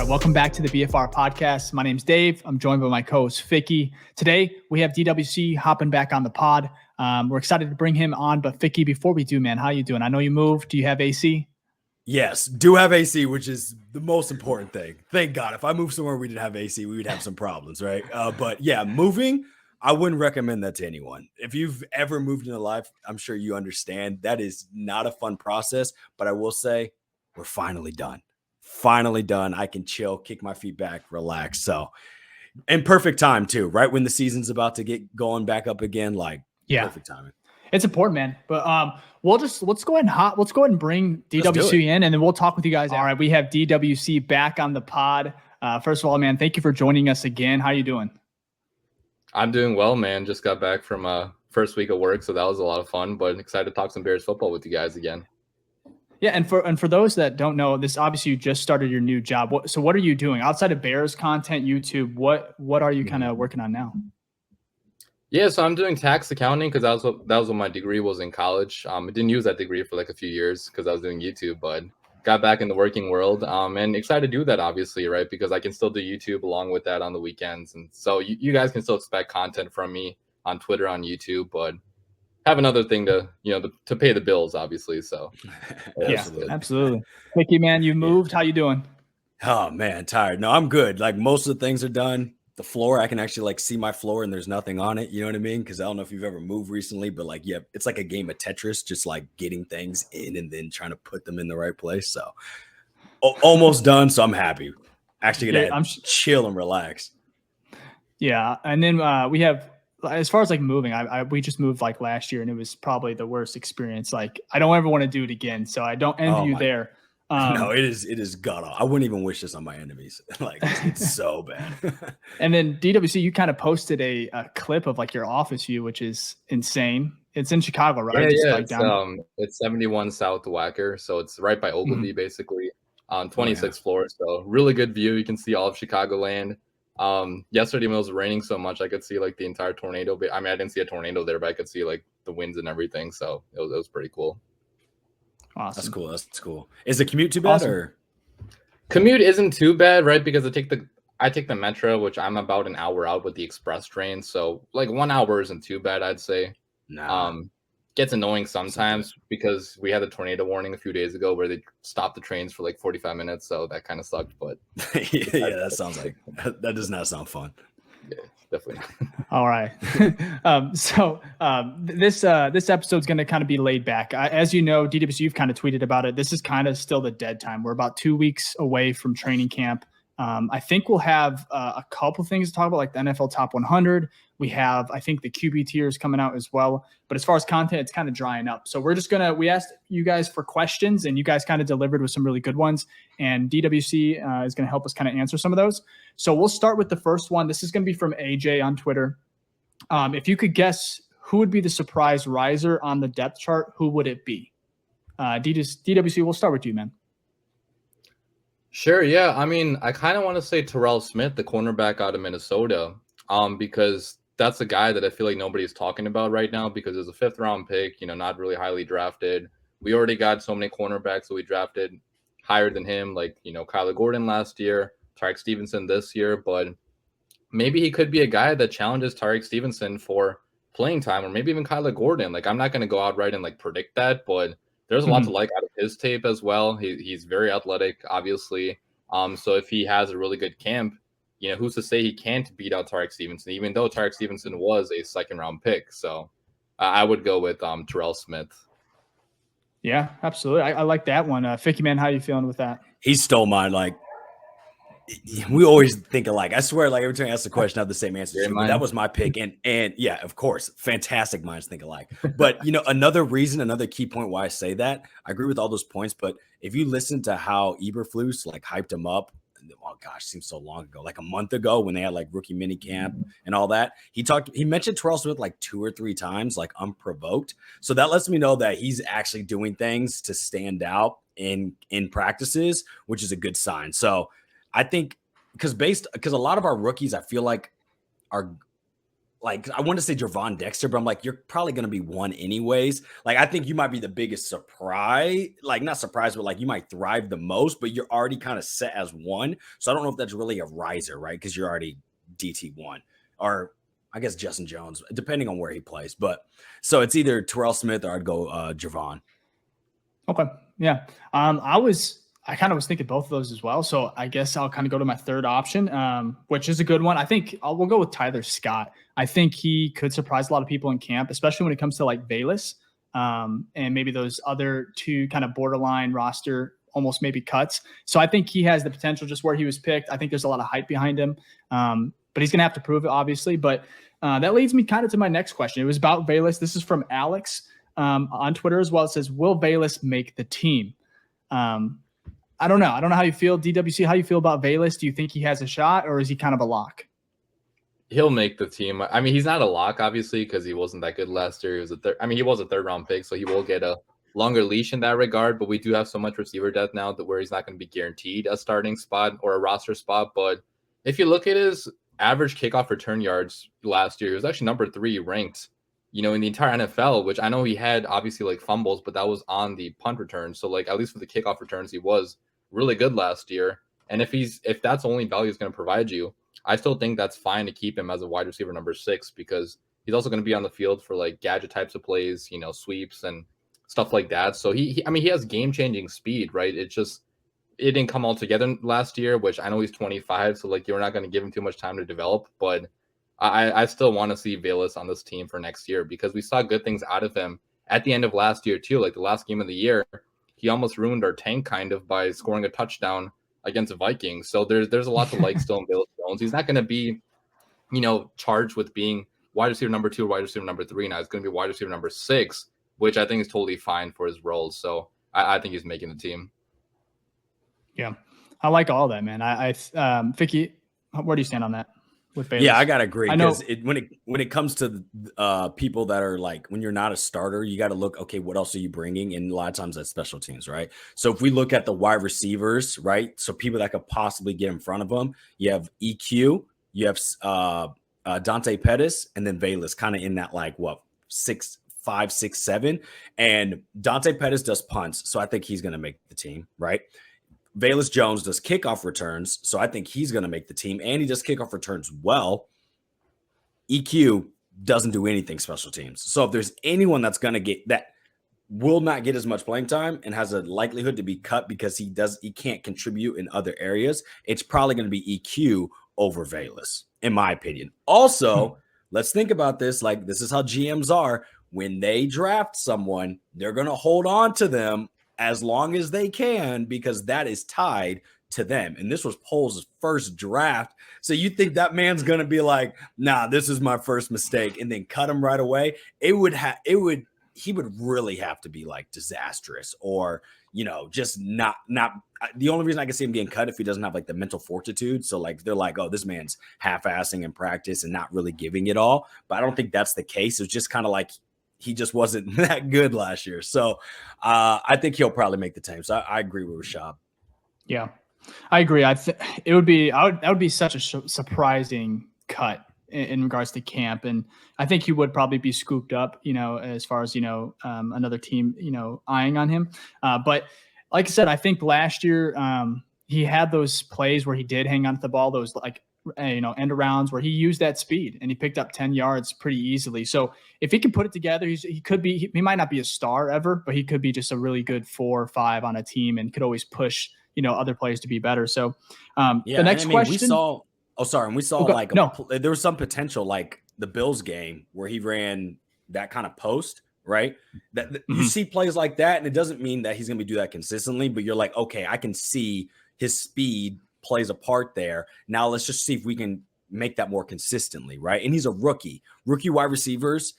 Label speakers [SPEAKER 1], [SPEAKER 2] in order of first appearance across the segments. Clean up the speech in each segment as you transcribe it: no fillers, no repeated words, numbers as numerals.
[SPEAKER 1] right, welcome back to the BFR Podcast. My name's Dave. I'm joined by my co-host, Ficky. Today, we have DWC hopping back on the pod. We're excited to bring him on, but Ficky, before we do, man, how you doing? I know you moved. Do you have AC?
[SPEAKER 2] Yes, do have AC, which is the most important thing. Thank God. If I moved somewhere we didn't have AC, we would have some problems, right? But yeah, moving, I wouldn't recommend that to anyone. If you've ever moved in life, I'm sure you understand that is not a fun process, but I will say we're finally done. Finally done. I can chill, kick my feet back, relax. So, and perfect time too, right? When the season's about to get going back up again, perfect timing.
[SPEAKER 1] It's important, man. But let's go ahead and bring DWC in, and then we'll talk with you guys. All right, we have DWC back on the pod. First of all, man, thank you for joining us again. How you doing?
[SPEAKER 3] I'm doing well, man. Just got back from first week of work, so that was a lot of fun. But excited to talk some Bears football with you guys again.
[SPEAKER 1] Yeah, and for those that don't know, this obviously you just started your new job. So what are you doing outside of Bears content, YouTube? What are you kind of working on now?
[SPEAKER 3] Yeah, so I'm doing tax accounting because that was what my degree was in college. I didn't use that degree for like a few years because I was doing YouTube, but got back in the working world. And excited to do that, obviously, right? Because I can still do YouTube along with that on the weekends, and so you guys can still expect content from me on Twitter, on YouTube, but have another thing to pay the bills, obviously. So
[SPEAKER 1] yeah, absolutely. Mickey, man, you moved. How you doing?
[SPEAKER 2] Oh man, tired. No, I'm good. Like most of the things are done. The floor, I can actually see my floor and there's nothing on it. You know what I mean? Because I don't know if you've ever moved recently, but it's like a game of Tetris, just like getting things in and then trying to put them in the right place. So almost done. So I'm happy. Actually gonna chill and relax.
[SPEAKER 1] Yeah, and then we have. As far as like moving, we just moved like last year, and it was probably the worst experience. Like I don't ever want to do it again, so I don't envy you there.
[SPEAKER 2] No, it is god awful. I wouldn't even wish this on my enemies. Like it's so bad.
[SPEAKER 1] And then DWC, you kind of posted a clip of like your office view, which is insane. It's in Chicago, right?
[SPEAKER 3] It's 71 South Wacker, so it's right by Ogilvy, basically on 26th floor. So really good view. You can see all of Chicagoland. Yesterday when it was raining so much, I could see like the entire tornado. I mean, I didn't see a tornado there, but I could see like the winds and everything. So it was pretty cool.
[SPEAKER 1] Awesome.
[SPEAKER 2] That's cool. Is the commute too bad? Or
[SPEAKER 3] commute isn't too bad, right? Because I take the metro, which I'm about an hour out with the express train. So like 1 hour isn't too bad, I'd say. Gets annoying sometimes because we had a tornado warning a few days ago where they stopped the trains for like 45 minutes. So that kind of sucked, but
[SPEAKER 2] yeah, that sounds like that does not sound fun.
[SPEAKER 3] Yeah, definitely.
[SPEAKER 1] All right. This episode's going to kind of be laid back. As you know, DWC, you've kind of tweeted about it. This is kind of still the dead time. We're about 2 weeks away from training camp. I think we'll have a couple things to talk about, like the NFL Top 100. We have, I think, the QB tiers coming out as well. But as far as content, it's kind of drying up. So we asked you guys for questions, and you guys kind of delivered with some really good ones. And DWC is going to help us kind of answer some of those. So we'll start with the first one. This is going to be from AJ on Twitter. If you could guess who would be the surprise riser on the depth chart, who would it be? DWC, we'll start with you, man.
[SPEAKER 3] Sure, yeah. I mean, I kind of want to say Terrell Smith, the cornerback out of Minnesota, because that's a guy that I feel like nobody's talking about right now because it's a 5th round pick, not really highly drafted. We already got so many cornerbacks that we drafted higher than him, like, Kyler Gordon last year, Tarek Stevenson this year, but maybe he could be a guy that challenges Tarek Stevenson for playing time, or maybe even Kyler Gordon. Like, I'm not going to go out right and like predict that, but there's a lot to like out of his tape as well. He's very athletic, obviously. So if he has a really good camp, who's to say he can't beat out Tarek Stevenson, even though Tarek Stevenson was a 2nd round pick. So I would go with Terrell Smith.
[SPEAKER 1] Yeah, absolutely. I like that one. Ficky, man, how are you feeling with that?
[SPEAKER 2] He stole mine. Like, we always think alike. I swear, like every time I ask the question, I have the same answer. That was my pick. And yeah, of course, fantastic minds think alike. But, another key point why I say that, I agree with all those points. But if you listen to how Eberflus like hyped him up, oh gosh, seems so long ago, like a month ago when they had like rookie mini camp and all that, he mentioned Terrell Smith like 2 or 3 times, like unprovoked. So that lets me know that he's actually doing things to stand out in practices, which is a good sign. So I think because a lot of our rookies, I feel like are like, I want to say Javon Dexter, but I'm like, you're probably going to be one anyways. Like, I think you might be the biggest surprise, like not surprise, but like you might thrive the most, but you're already kind of set as one. So I don't know if that's really a riser, right? Because you're already DT1, or I guess Justin Jones, depending on where he plays. But so it's either Terrell Smith or I'd go Javon.
[SPEAKER 1] Okay. Yeah. I kind of was thinking both of those as well. So I guess I'll kind of go to my third option, which is a good one. I think we'll go with Tyler Scott. I think he could surprise a lot of people in camp, especially when it comes to like Bayless and maybe those other two kind of borderline roster, almost maybe cuts. So I think he has the potential just where he was picked. I think there's a lot of hype behind him, but he's going to have to prove it, obviously. But that leads me kind of to my next question. It was about Bayless. This is from Alex on Twitter as well. It says, will Bayless make the team? I don't know. I don't know how you feel, DWC, how you feel about Bayless. Do you think he has a shot, or is he kind of a lock?
[SPEAKER 3] He'll make the team. I mean, he's not a lock, obviously, because he wasn't that good last year. He was a third round pick, so he will get a longer leash in that regard. But we do have so much receiver depth now that where he's not going to be guaranteed a starting spot or a roster spot. But if you look at his average kickoff return yards last year, he was actually number 3 ranked, in the entire NFL, which I know he had obviously like fumbles, but that was on the punt return. So like, at least for the kickoff returns, he was really good last year. And if that's the only value he's going to provide you, I still think that's fine to keep him as a wide receiver number 6, because he's also going to be on the field for like gadget types of plays, sweeps and stuff like that. So he has game changing speed, right? It didn't come all together last year, which I know he's 25. So like, you're not going to give him too much time to develop, but I still want to see Bayless on this team for next year, because we saw good things out of him at the end of last year too. Like the last game of the year, he almost ruined our tank kind of by scoring a touchdown against the Vikings. So there's a lot to like still in Bayless Jones. He's not going to be, charged with being wide receiver number 2 or wide receiver number 3. Now it's going to be wide receiver number 6, which I think is totally fine for his role. So I think he's making the team.
[SPEAKER 1] Yeah, I like all that, man. Vicky, where do you stand on that? With Bayless?
[SPEAKER 2] Yeah, I gotta agree, because when it comes to people that are like, when you're not a starter, you got to look, okay, what else are you bringing? And a lot of times that's special teams, right? So if we look at the wide receivers, right, so people that could possibly get in front of them, you have EQ, you have Dante Pettis, and then Bayless, kind of in that like 5, 6, 7, and Dante Pettis does punts, so I think he's gonna make the team, right? Bayless Jones does kickoff returns, so I think he's going to make the team, and he does kickoff returns well. EQ doesn't do anything special teams. So if there's anyone that's going to get that will not get as much playing time and has a likelihood to be cut because he can't contribute in other areas, it's probably going to be EQ over Bayless, in my opinion. Also, let's think about this. Like, this is how GMs are. When they draft someone, they're going to hold on to them as long as they can, because that is tied to them. And this was Poles' first draft. So you think that man's going to be like, nah, this is my first mistake, and then cut him right away? He would really have to be like disastrous, or, just not the only reason I can see him getting cut if he doesn't have like the mental fortitude. So like, they're like, oh, this man's half-assing in practice and not really giving it all. But I don't think that's the case. It's just kind of like, he just wasn't that good last year. So I think he'll probably make the team. So I agree with Rashad.
[SPEAKER 1] Yeah, I agree. That would be such a surprising cut in regards to camp. And I think he would probably be scooped up, as far as, another team, eyeing on him. But like I said, I think last year he had those plays where he did hang on to the ball, those like, end arounds where he used that speed and he picked up 10 yards pretty easily. So if he can put it together, he might not be a star ever, but he could be just a really good 4 or 5 on a team and could always push, other players to be better. So the next question
[SPEAKER 2] we saw there was some potential, like the Bills game where he ran that kind of post, right? You see plays like that, and it doesn't mean that he's going to do that consistently, but you're like, okay, I can see his speed plays a part there. Now let's just see if we can make that more consistently, right? And he's a rookie wide receivers.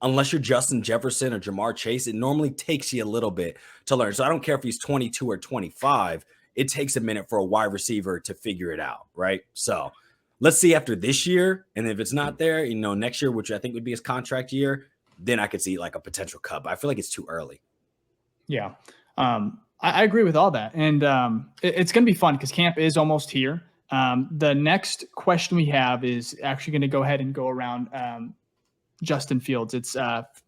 [SPEAKER 2] Unless you're Justin Jefferson or Jamar Chase, it normally takes you a little bit to learn. So I don't care if he's 22 or 25. It takes a minute for a wide receiver to figure it out, right? So let's see after this year. And if it's not there, next year, which I think would be his contract year, then I could see like a potential cut. But I feel like it's too early.
[SPEAKER 1] Yeah. I agree with all that. And it's going to be fun because camp is almost here. The next question we have is actually going to go ahead and go around Justin Fields.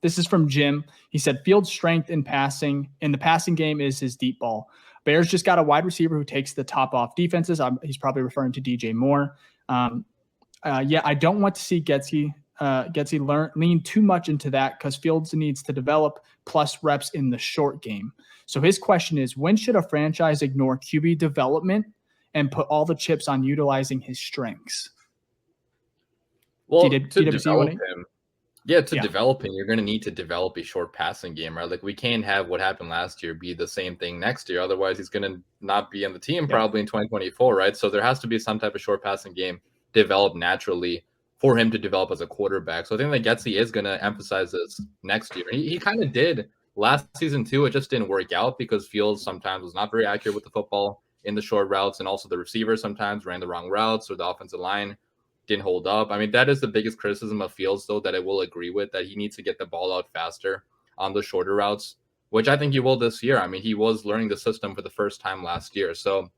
[SPEAKER 1] This is from Jim. He said Fields' strength in the passing game is his deep ball. Bears just got a wide receiver who takes the top off defenses. He's probably referring to DJ Moore. I don't want to see Getsy lean too much into that because Fields needs to develop plus reps in the short game. So his question is, when should a franchise ignore QB development and put all the chips on utilizing his strengths?
[SPEAKER 3] Well, to develop him, develop him, you're going to need to develop a short passing game, right? Like we can't have what happened last year be the same thing next year. Otherwise, he's going to not be on the team probably in 2024, right? So there has to be some type of short passing game developed naturally for him to develop as a quarterback. So I think that Getsy is going to emphasize this next year. He kind of did last season too. It just didn't work out because Fields sometimes was not very accurate with the football in the short routes, and also the receivers sometimes ran the wrong routes or the offensive line didn't hold up. I mean, that is the biggest criticism of Fields, though, that I will agree with, that he needs to get the ball out faster on the shorter routes, which I think he will this year. I mean, he was learning the system for the first time last year. So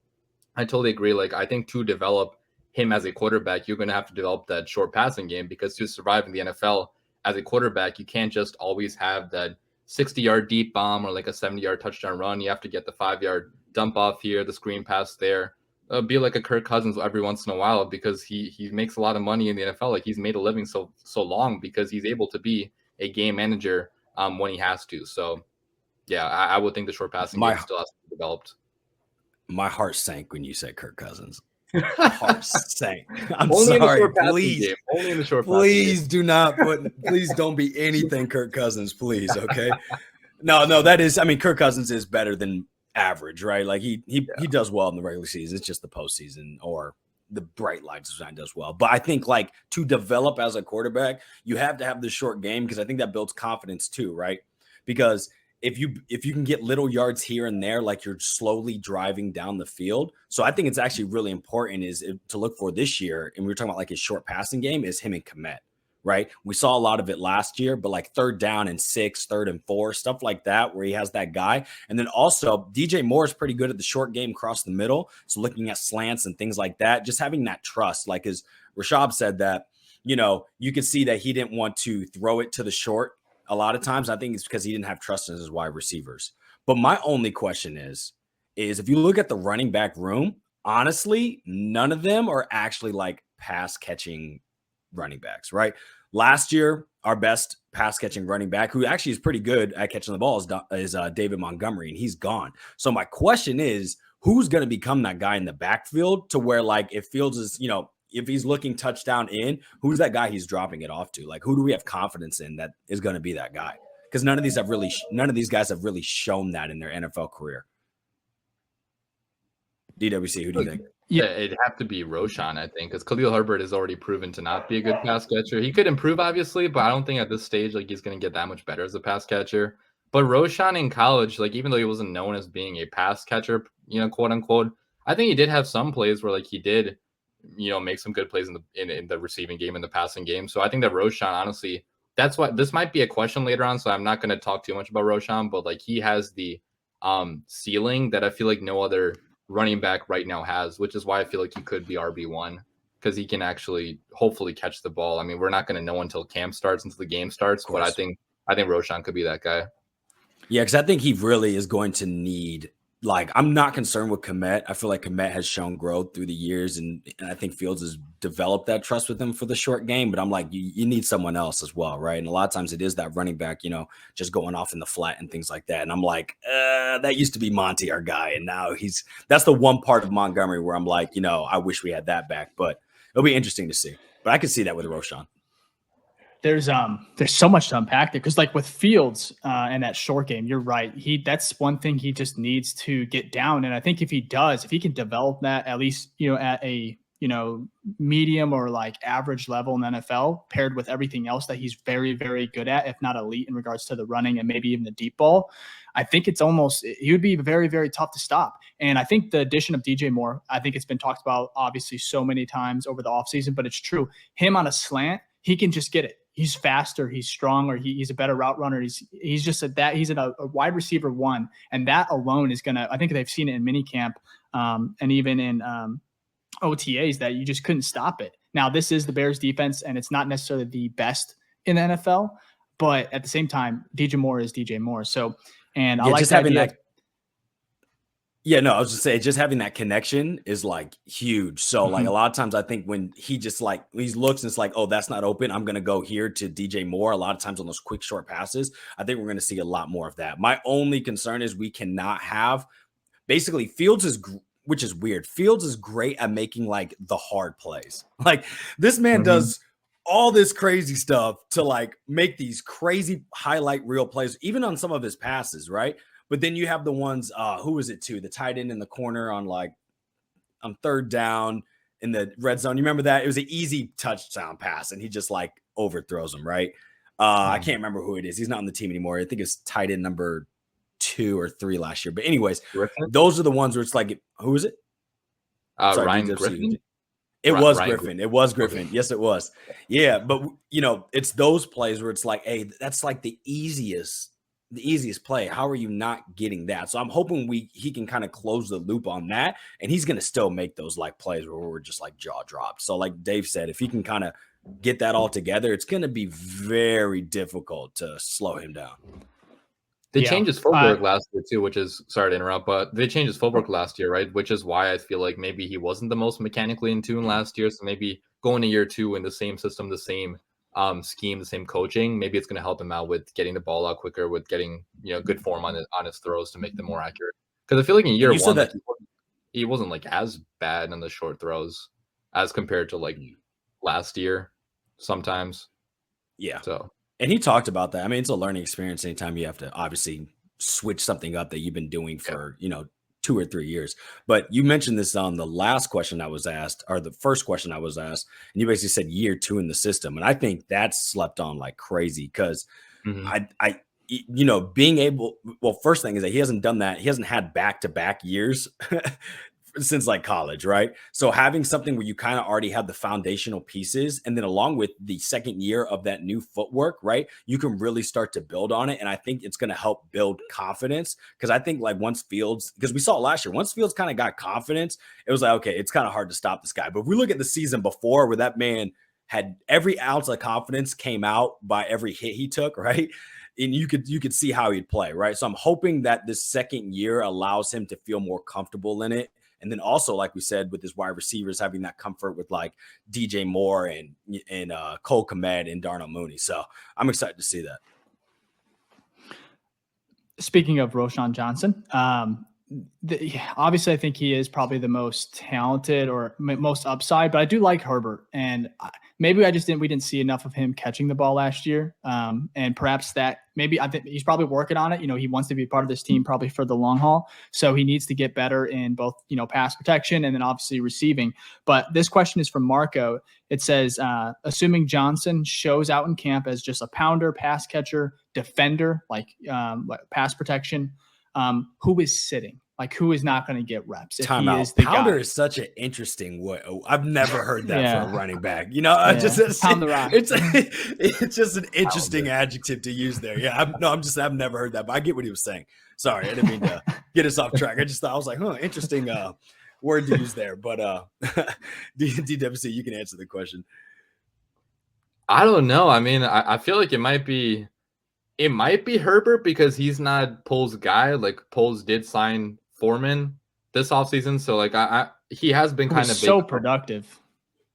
[SPEAKER 3] I totally agree. Like, I think to develop him as a quarterback, you're going to have to develop that short passing game, because to survive in the NFL as a quarterback, you can't just always have that 60-yard deep bomb or like a 70-yard touchdown run. You have to get the 5-yard dump off here, the screen pass there. Be like a Kirk Cousins every once in a while, because he makes a lot of money in the NFL. Like, he's made a living so long because he's able to be a game manager when he has to. So, yeah, I would think the short passing game still has to be developed.
[SPEAKER 2] My heart sank when you said Kirk Cousins. Heart sank. I'm sorry. Please,
[SPEAKER 3] only in the short
[SPEAKER 2] please do not please don't be anything Kirk Cousins, please. Okay. No, that is, I mean, Kirk Cousins is better than average, right? Like he does well in the regular season. It's just the postseason or the bright lights design does well. But I think, like, to develop as a quarterback, you have to have the short game, because I think that builds confidence too, right? Because if you can get little yards here and there, like you're slowly driving down the field. So I think it's actually really important to look for this year. And we were talking about like his short passing game is him and Kmet, right? We saw a lot of it last year, but like 3rd down and 6, 3rd and 4, stuff like that, where he has that guy. And then also DJ Moore is pretty good at the short game across the middle. So looking at slants and things like that, just having that trust, like as Rashab said, that, you know, you could see that he didn't want to throw it to the short a lot of times. I think it's because he didn't have trust in his wide receivers. But my only question is if you look at the running back room, honestly, none of them are actually like pass catching running backs, right? Last year, our best pass catching running back, who actually is pretty good at catching the ball, is David Montgomery, and he's gone. So my question is, who's going to become that guy in the backfield, to where, like, if Fields is, you know, if he's looking touchdown in, who's that guy he's dropping it off to? Like, who do we have confidence in that is going to be that guy? Because none of these guys have really shown that in their NFL career. DWC, who do you think?
[SPEAKER 3] Yeah, it'd have to be Roshan, I think, because Khalil Herbert is already proven to not be a good pass catcher. He could improve, obviously, but I don't think at this stage, like, he's going to get that much better as a pass catcher. But Roshan in college, like, even though he wasn't known as being a pass catcher, you know, quote unquote, I think he did have some plays where, like, he did, you know, make some good plays in the receiving game and the passing game. So I think that Roshan, honestly, that's why this might be a question later on. So I'm not going to talk too much about Roshan, but like, he has the ceiling that I feel like no other running back right now has, which is why I feel like he could be RB1, because he can actually hopefully catch the ball. I mean, we're not going to know until camp starts, until the game starts, but I think Roshan could be that guy.
[SPEAKER 2] Yeah, because I think he really is going to need, like, I'm not concerned with Kmet. I feel like Kmet has shown growth through the years, and I think Fields has developed that trust with him for the short game. But I'm like, you need someone else as well, right? And a lot of times it is that running back, you know, just going off in the flat and things like that. And I'm like, that used to be Monty, our guy, and now that's the one part of Montgomery where I'm like, you know, I wish we had that back. But it'll be interesting to see. But I can see that with Roshan.
[SPEAKER 1] There's so much to unpack there, because like with Fields and that short game, you're right. That's one thing he just needs to get down. And I think if he can develop that, at least, you know, at a, you know, medium or like average level in the NFL, paired with everything else that he's very, very good at, if not elite in regards to the running and maybe even the deep ball, I think he would be very, very tough to stop. And I think the addition of DJ Moore, I think it's been talked about obviously so many times over the offseason, but it's true. Him on a slant, he can just get it. He's faster, he's stronger, he's a better route runner. He's just he's a wide receiver 1, and that alone is gonna. I think they've seen it in minicamp, and even in OTAs that you just couldn't stop it. Now, this is the Bears defense, and it's not necessarily the best in the NFL, but at the same time, DJ Moore is DJ Moore. So, and I like
[SPEAKER 2] just
[SPEAKER 1] that
[SPEAKER 2] having
[SPEAKER 1] idea.
[SPEAKER 2] that. Yeah, no, I was just saying, just having that connection is like huge. So like a lot of times I think when he just like, he looks and it's like, oh, that's not open, I'm going to go here to DJ Moore. A lot of times on those quick short passes, I think we're going to see a lot more of that. My only concern is we cannot have basically Fields is, which is weird. Fields is great at making like the hard plays. Like this man does all this crazy stuff to like make these crazy highlight reel plays, even on some of his passes, right? But then you have the ones, who was it too? The tight end in the corner on third down in the red zone. You remember that? It was an easy touchdown pass, and he just like overthrows him, right? I can't remember who it is. He's not on the team anymore. I think it's tight end number 2 or 3 last year. But anyways, those are the ones where it's like, who is it?
[SPEAKER 3] Sorry, Ryan Griffin?
[SPEAKER 2] It was Griffin. It was Griffin. Yes, it was. Yeah, but it's those plays where it's like, hey, that's like the easiest play. How are you not getting that? So I'm hoping he can kind of close the loop on that, and he's going to still make those like plays where we're just like jaw dropped. So like Dave said, if he can kind of get that all together, it's going to be very difficult to slow him down.
[SPEAKER 3] They changed his footwork last year too, which is, sorry to interrupt, but they changed his footwork last year, right? Which is why I feel like maybe he wasn't the most mechanically in tune last year. So maybe going to year 2 in the same system, the same scheme, the same coaching, maybe it's going to help him out with getting the ball out quicker, with getting good form on his throws to make them more accurate. Because I feel like in year 1, that he wasn't like as bad on the short throws as compared to like last year sometimes.
[SPEAKER 2] Yeah.
[SPEAKER 3] So.
[SPEAKER 2] And he talked about that. I mean, it's a learning experience anytime you have to obviously switch something up that you've been doing for, 2 or 3 years. But you mentioned this on the last question I was asked, or the first question I was asked, and you basically said year 2 in the system. And I think that's slept on like crazy because being able, well, first thing is that he hasn't done that. He hasn't had back-to-back years since like college, right? So having something where you kind of already have the foundational pieces, and then along with the second year of that new footwork, right, you can really start to build on it. And I think it's going to help build confidence, because I think like once Fields, because we saw it last year, once Fields kind of got confidence, it was like, okay, it's kind of hard to stop this guy. But if we look at the season before, where that man had every ounce of confidence came out by every hit he took, right? And you could see how he'd play, right? So I'm hoping that this second year allows him to feel more comfortable in it. And then also, like we said, with his wide receivers having that comfort with like DJ Moore and Cole Kmet and Darnell Mooney. So I'm excited to see that.
[SPEAKER 1] Speaking of Roschon Johnson, obviously I think he is probably the most talented or most upside, but I do like Herbert, and maybe we didn't see enough of him catching the ball last year. And perhaps that I think he's probably working on it. He wants to be part of this team probably for the long haul. So he needs to get better in both, pass protection and then obviously receiving. But this question is from Marco. It says, assuming Johnson shows out in camp as just a pounder, pass catcher, defender, like pass protection, who is sitting? Like, who is not going to get reps? If he is the
[SPEAKER 2] pounder
[SPEAKER 1] guy.
[SPEAKER 2] is such an interesting way. I've never heard that for a running back.
[SPEAKER 1] Pound the rock.
[SPEAKER 2] It's just an interesting adjective to use there. Yeah, I've never heard that, but I get what he was saying. Sorry, I didn't mean to get us off track. I was like, interesting word to use there. But DWC, you can answer the question.
[SPEAKER 3] I don't know. I mean, I feel like it might be Herbert, because he's not Poles' guy. Like, Poles did sign Foreman this offseason, so like he has been kind of
[SPEAKER 1] so productive.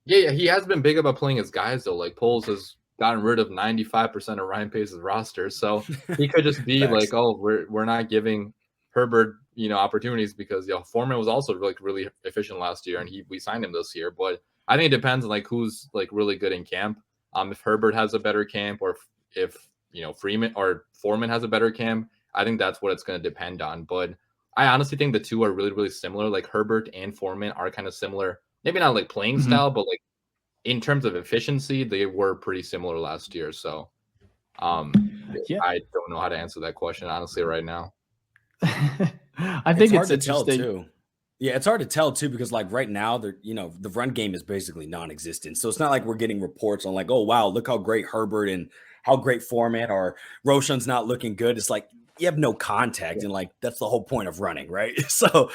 [SPEAKER 3] Yeah, he has been big about playing his guys though. Like, Poles has gotten rid of 95% of Ryan Pace's roster, so he could just be like, oh, we're not giving Herbert opportunities because Foreman was also really efficient last year, and we signed him this year. But I think it depends on like who's like really good in camp. If Herbert has a better camp, or if Freeman or Foreman has a better camp, I think that's what it's going to depend on. But I honestly think the two are really, really similar. Like, Herbert and Foreman are kind of similar. Maybe not like playing style, but like in terms of efficiency, they were pretty similar last year. So I don't know how to answer that question, honestly, right now.
[SPEAKER 1] I think
[SPEAKER 2] it's hard to tell too. Yeah, it's hard to tell too, because like right now, the run game is basically non-existent. So it's not like we're getting reports on like, oh wow, look how great Herbert and how great Foreman or Roschon's not looking good. It's like you have no contact, and like that's the whole point of running, right? So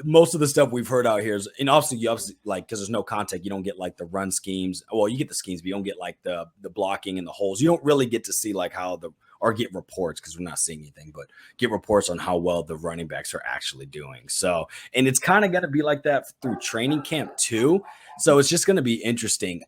[SPEAKER 2] most of the stuff we've heard out here is, and obviously you like, because there's no contact, you don't get like the run schemes. Well, you get the schemes, but you don't get like the blocking and the holes. You don't really get to see like how or get reports, because we're not seeing anything, but get reports on how well the running backs are actually doing. So, and it's kind of going to be like that through training camp too. So it's just going to be interesting.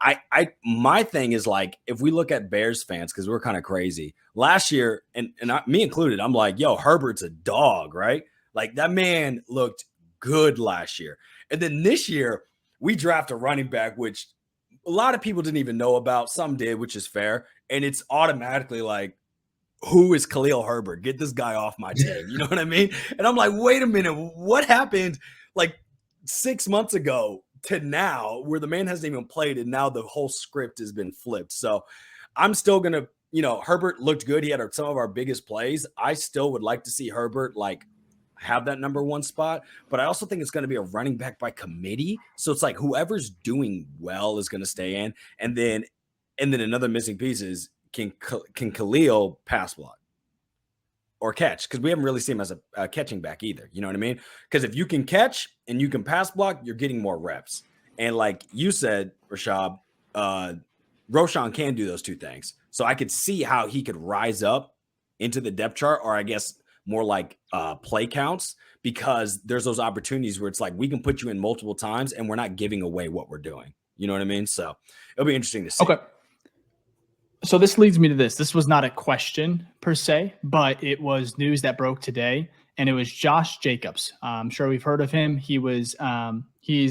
[SPEAKER 2] My thing is like, if we look at Bears fans, because we're kind of crazy last year, and me included, I'm like, yo, Herbert's a dog, right? Like that man looked good last year. And then this year we draft a running back, which a lot of people didn't even know about. Some did, which is fair. And it's automatically like, who is Khalil Herbert? Get this guy off my team. You know what I mean? And I'm like, wait a minute, what happened like 6 months ago to now, where the man hasn't even played, and now the whole script has been flipped. So I'm still going to, Herbert looked good. He had some of our biggest plays. I still would like to see Herbert like have that number one spot, but I also think it's going to be a running back by committee. So it's like whoever's doing well is going to stay in. And then another missing piece is, can Khalil pass block or catch? Because we haven't really seen him as a catching back either. You know what I mean? Because if you can catch and you can pass block, you're getting more reps. And like you said, Rashad, Roschon can do those two things. So I could see how he could rise up into the depth chart, or I guess more like play counts, because there's those opportunities where it's like we can put you in multiple times and we're not giving away what we're doing. You know what I mean? So it'll be interesting to see.
[SPEAKER 1] Okay. So this leads me to this. This was not a question per se, but it was news that broke today, and it was Josh Jacobs. I'm sure we've heard of him. He's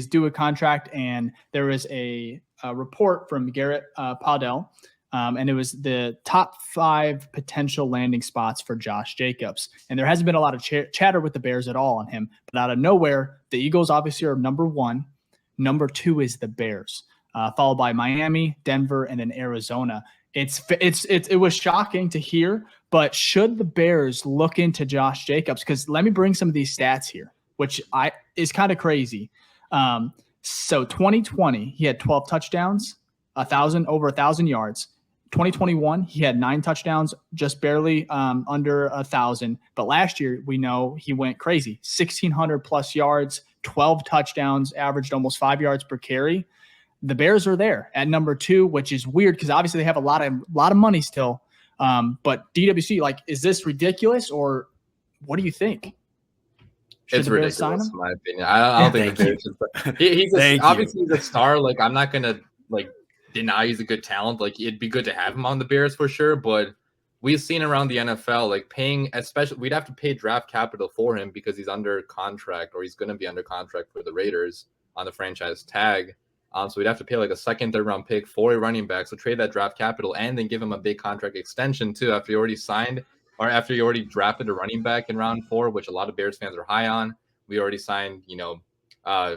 [SPEAKER 1] due a contract, and there was a report from Garrett Podell, and it was the top 5 potential landing spots for Josh Jacobs. And there hasn't been a lot of chatter with the Bears at all on him, but out of nowhere, the Eagles obviously are number 1. Number 2 is the Bears, followed by Miami, Denver, and then Arizona. It was shocking to hear, but should the Bears look into Josh Jacobs? Because let me bring some of these stats here, which is kind of crazy. So 2020, he had 12 touchdowns, over 1,000 yards. 2021, he had 9 touchdowns, just barely under 1,000. But last year, we know he went crazy, 1,600 plus yards, 12 touchdowns, averaged almost 5 yards per carry. The Bears are there at number 2, which is weird because obviously they have a lot of money still. But DWC, like, is this ridiculous, or what do you think?
[SPEAKER 3] It's ridiculous, in my opinion. I don't think the Bears. He's obviously the star. Like, I'm not gonna like deny he's a good talent. Like, it'd be good to have him on the Bears for sure. But we've seen around the NFL, like paying, especially we'd have to pay draft capital for him because he's under contract, or he's going to be under contract for the Raiders on the franchise tag. So we'd have to pay like a second, third round pick for a running back. So trade that draft capital and then give him a big contract extension too after you already signed, or after you already drafted a running back in round 4, which a lot of Bears fans are high on. We already signed,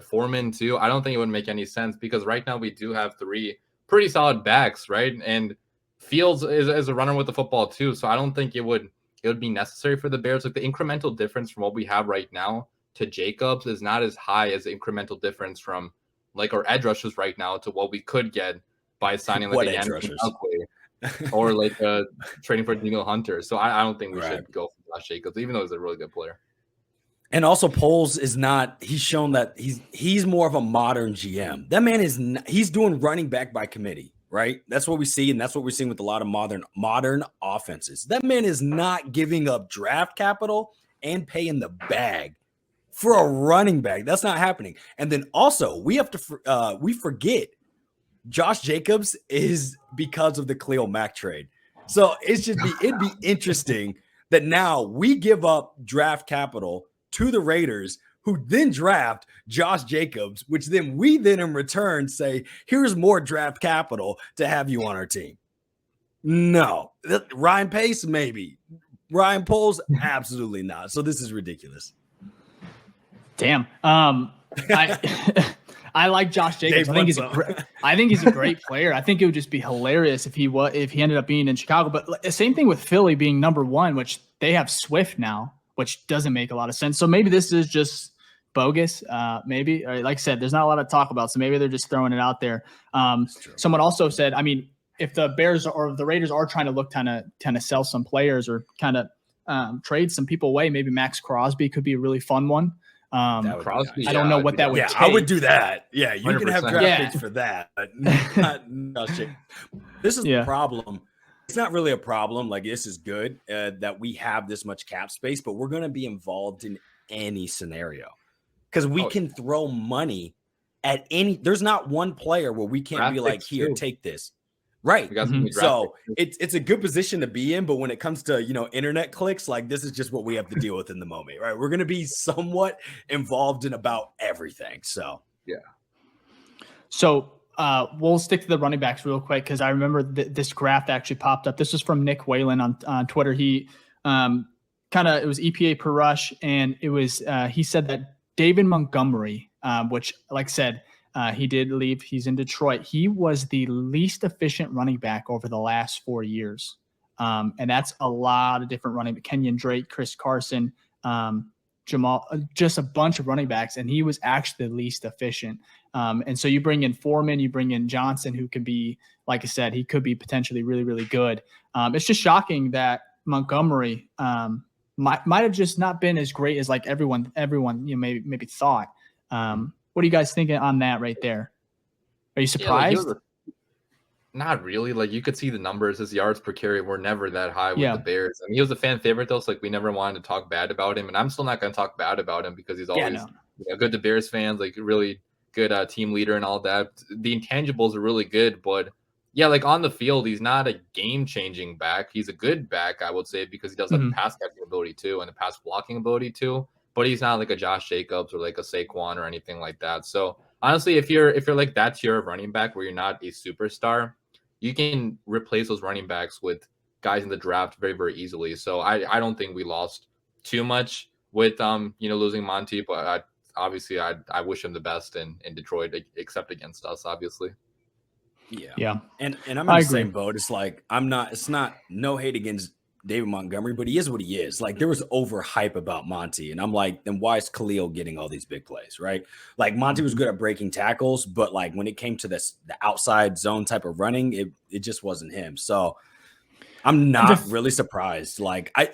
[SPEAKER 3] Foreman too. I don't think it would make any sense because right now we do have 3 pretty solid backs, right? And Fields is a runner with the football too. So I don't think it would be necessary for the Bears. Like, the incremental difference from what we have right now to Jacobs is not as high as the incremental difference from like our edge rushers right now to what we could get by signing like a Yannick or like trading for Daniel Hunter. So I don't think we should go for Josh Jacobs, even though he's a really good player.
[SPEAKER 2] And also Poles is not, he's shown that he's more of a modern GM. That man is not, he's doing running back by committee, right? That's what we see. And that's what we're seeing with a lot of modern offenses. That man is not giving up draft capital and paying the bag for a running back. That's not happening. And then also we have to, we forget Josh Jacobs is because of the Khalil Mack trade. So it'd be interesting that now we give up draft capital to the Raiders, who then draft Josh Jacobs, which then we in return say, here's more draft capital to have you on our team. No. Ryan Pace, maybe. Ryan Poles, absolutely not. So this is ridiculous.
[SPEAKER 1] Damn. I like Josh Jacobs. I think he's a great player. I think it would just be hilarious if he ended up being in Chicago. But same thing with Philly being number 1, which they have Swift now, which doesn't make a lot of sense. So maybe this is just bogus. Maybe, or like I said, there's not a lot to talk about. So maybe they're just throwing it out there. Someone also said, I mean, if the Bears or the Raiders are trying to look kind of sell some players or kind of trade some people away. Maybe Max Crosby could be a really fun one.
[SPEAKER 3] Crosby,
[SPEAKER 1] I don't know what that would take.
[SPEAKER 2] I would do that. Yeah, you
[SPEAKER 3] 100%.
[SPEAKER 2] can have draft picks for that, but not shit. This is the problem. It's not really a problem. Like, this is good that we have this much cap space, but we're going to be involved in any scenario because we can throw money at any. There's not one player where we can't
[SPEAKER 3] draft
[SPEAKER 2] be like, here,
[SPEAKER 3] too.
[SPEAKER 2] take this. Right. So it's a good position to be in. But when it comes to, internet clicks, like, this is just what we have to deal with in the moment. Right. We're going to be somewhat involved in about everything. So, yeah.
[SPEAKER 1] So we'll stick to the running backs real quick because I remember this graph actually popped up. This was from Nick Whalen on Twitter. He it was EPA per rush. And it was he said that David Montgomery, which, like I said, he did leave. He's in Detroit. He was the least efficient running back over the last 4 years. And that's a lot of different running. Kenyon Drake, Chris Carson, Jamal, just a bunch of running backs. And he was actually the least efficient. And so you bring in Foreman, you bring in Johnson, who could be, like I said, he could be potentially really, really good. It's just shocking that Montgomery might have just not been as great as like everyone maybe thought. What are you guys thinking on that right there? Are you surprised?
[SPEAKER 3] Not really. Like, you could see the numbers. His yards per carry were never that high with the Bears. I mean, he was a fan favorite though, so like we never wanted to talk bad about him, and I'm still not going to talk bad about him because he's always good to Bears fans, like really good team leader and all that. The intangibles are really good, but yeah, like on the field, he's not a game-changing back. He's a good back, I would say, because he does have the pass catching ability too and the pass blocking ability too. But he's not like a Josh Jacobs or like a Saquon or anything like that. So honestly, if you're like that tier of running back where you're not a superstar, you can replace those running backs with guys in the draft very, very easily. So I don't think we lost too much with losing Monty, but I wish him the best in Detroit, except against us, obviously.
[SPEAKER 2] Yeah. And I'm in the same boat. It's like it's not no hate against David Montgomery, but he is what he is. Like, there was overhype about Monty, and I'm like, then why is Khalil getting all these big plays, right? Like, Monty was good at breaking tackles, but like when it came to the outside zone type of running, it just wasn't him. So I'm not really surprised. Like, I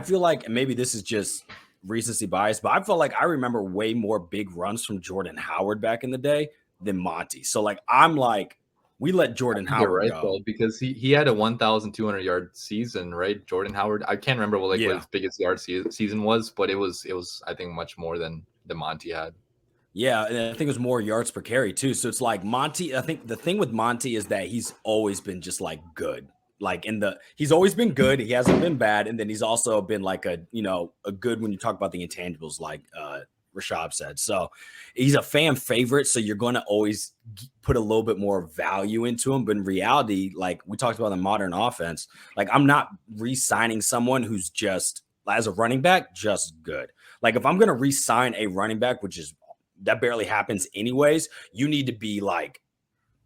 [SPEAKER 2] feel like, and maybe this is just recency bias, but I feel like I remember way more big runs from Jordan Howard back in the day than Monty. So like, I'm like, we let Jordan Howard go.
[SPEAKER 3] Though, because he had a 1,200 yard season, right? Jordan Howard. I can't remember what his biggest yard season was, but it was I think much more than the Monty had.
[SPEAKER 2] Yeah, and I think it was more yards per carry too. So it's like Monty. I think the thing with Monty is that he's always been just like good. Like he's always been good. He hasn't been bad, and then he's also been like a good when you talk about the intangibles, like Rashab said. So he's a fan favorite. So you're going to always put a little bit more value into him. But in reality, like we talked about the modern offense, like I'm not re-signing someone who's just as a running back, just good. Like if I'm going to re-sign a running back, that barely happens anyways, you need to be like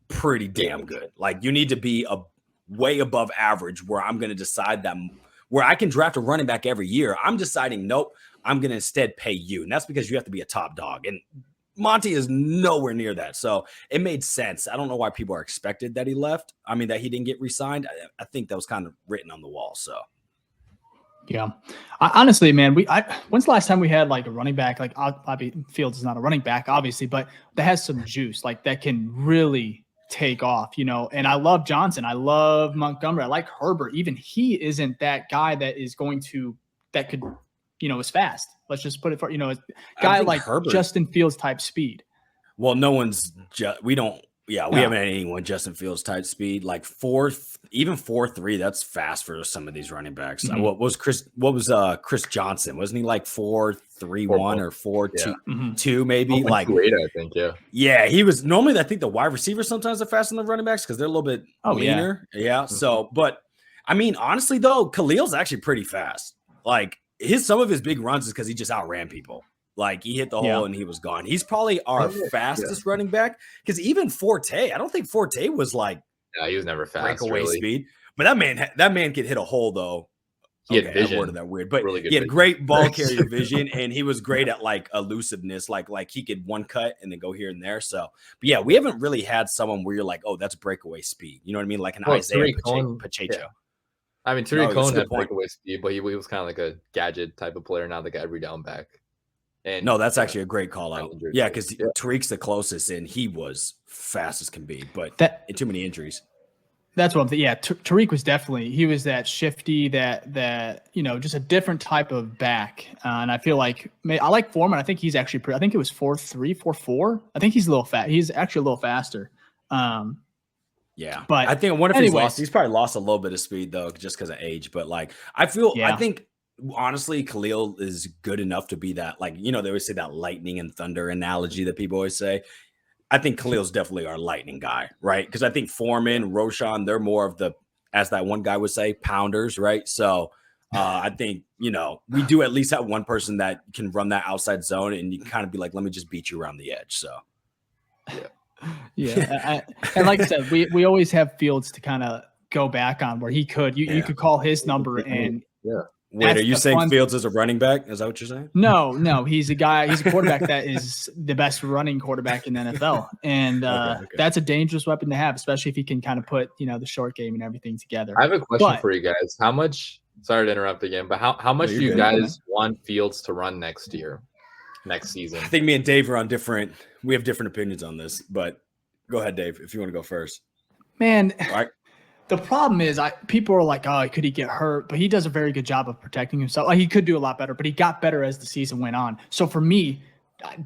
[SPEAKER 2] pretty damn good. Like you need to be a way above average where I'm going to decide that where I can draft a running back every year. I'm deciding, nope, I'm going to instead pay you. And that's because you have to be a top dog. And Monty is nowhere near that. So it made sense. I don't know why people are expected that he left. I mean, that he didn't get re-signed. I think that was kind of written on the wall. So.
[SPEAKER 1] Yeah. Honestly, man, when's the last time we had like a running back, like Bobby Fields is not a running back, obviously, but that has some juice, like that can really take off, and I love Johnson. I love Montgomery. I like Herbert. Even he isn't that guy that could, is fast. Let's just put it for, a guy like Herbert. Justin Fields type speed.
[SPEAKER 2] Well, no one's we haven't had anyone Justin Fields type speed, like 4.3. That's fast for some of these running backs. Mm-hmm. What was Chris Johnson? Wasn't he like 4.31 or 4.2 maybe? Like
[SPEAKER 3] 2.8, I think.
[SPEAKER 2] Yeah, he was normally. I think the wide receivers sometimes are faster than the running backs because they're a little bit leaner. Yeah. Mm-hmm. So, but I mean, honestly though, Khalil's actually pretty fast. Like some of his big runs is because he just outran people. Like he hit the hole and he was gone. He's probably our fastest running back because even Forte, I don't think Forte was like
[SPEAKER 3] he was never fast
[SPEAKER 2] breakaway speed. But that man could hit a hole though.
[SPEAKER 3] He had vision.
[SPEAKER 2] I worded that weird, but
[SPEAKER 3] really good
[SPEAKER 2] he had great ball carrier vision, and he was great at like elusiveness. Like he could one cut and then go here and there. So, but yeah, we haven't really had someone where you're like, oh, that's breakaway speed. You know what I mean? Like an Isaiah Pacheco.
[SPEAKER 3] I mean, Tariq Cohen had breakaway speed, but he was kind of like a gadget type of player, not like an every down back. And
[SPEAKER 2] no, that's actually a great call out. Yeah, because Tariq's the closest, and he was fast as can be, but too many injuries.
[SPEAKER 1] That's what I'm thinking. Yeah, Tariq was he was that shifty, that just a different type of back. And I feel like I like Foreman. I think he's actually I think it was 4.3, 4.4. I think he's a little fat. He's actually a little faster.
[SPEAKER 2] Yeah,
[SPEAKER 1] but
[SPEAKER 2] I think he's probably lost a little bit of speed though, just because of age. But like, I think honestly, Khalil is good enough to be that, like, they always say that lightning and thunder analogy that people always say. I think Khalil's definitely our lightning guy, right? Because I think Foreman, Roshan, they're more of the, as that one guy would say, pounders, right? So I think, we do at least have one person that can run that outside zone, and you can kind of be like, let me just beat you around the edge. So,
[SPEAKER 1] yeah. And like I said, we always have Fields to kind of go back on where he could. You could call his number and
[SPEAKER 2] Wait, are you saying Fields is a running back? Is that what you're saying?
[SPEAKER 1] No. He's a quarterback that is the best running quarterback in the NFL. And that's a dangerous weapon to have, especially if he can kind of put, the short game and everything together.
[SPEAKER 3] I have a question for you guys. How much, sorry to interrupt again, but how much do you guys want Fields to run next season?
[SPEAKER 2] I think me and Dave are we have different opinions on this, but go ahead, Dave, if you want to go first.
[SPEAKER 1] Man.
[SPEAKER 2] All right.
[SPEAKER 1] The problem is, people are like, oh, could he get hurt? But he does a very good job of protecting himself. He could do a lot better, but he got better as the season went on. So for me,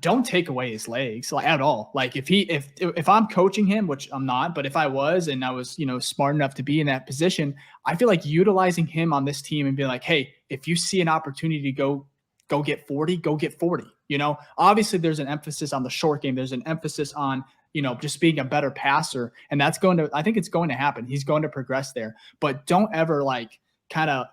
[SPEAKER 1] don't take away his legs at all. Like if I'm coaching him, which I'm not, but if I was and I was, smart enough to be in that position, I feel like utilizing him on this team and being like, hey, if you see an opportunity to go get 40, go get 40. Obviously there's an emphasis on the short game. There's an emphasis on just being a better passer. And I think it's going to happen. He's going to progress there, but don't ever kind of,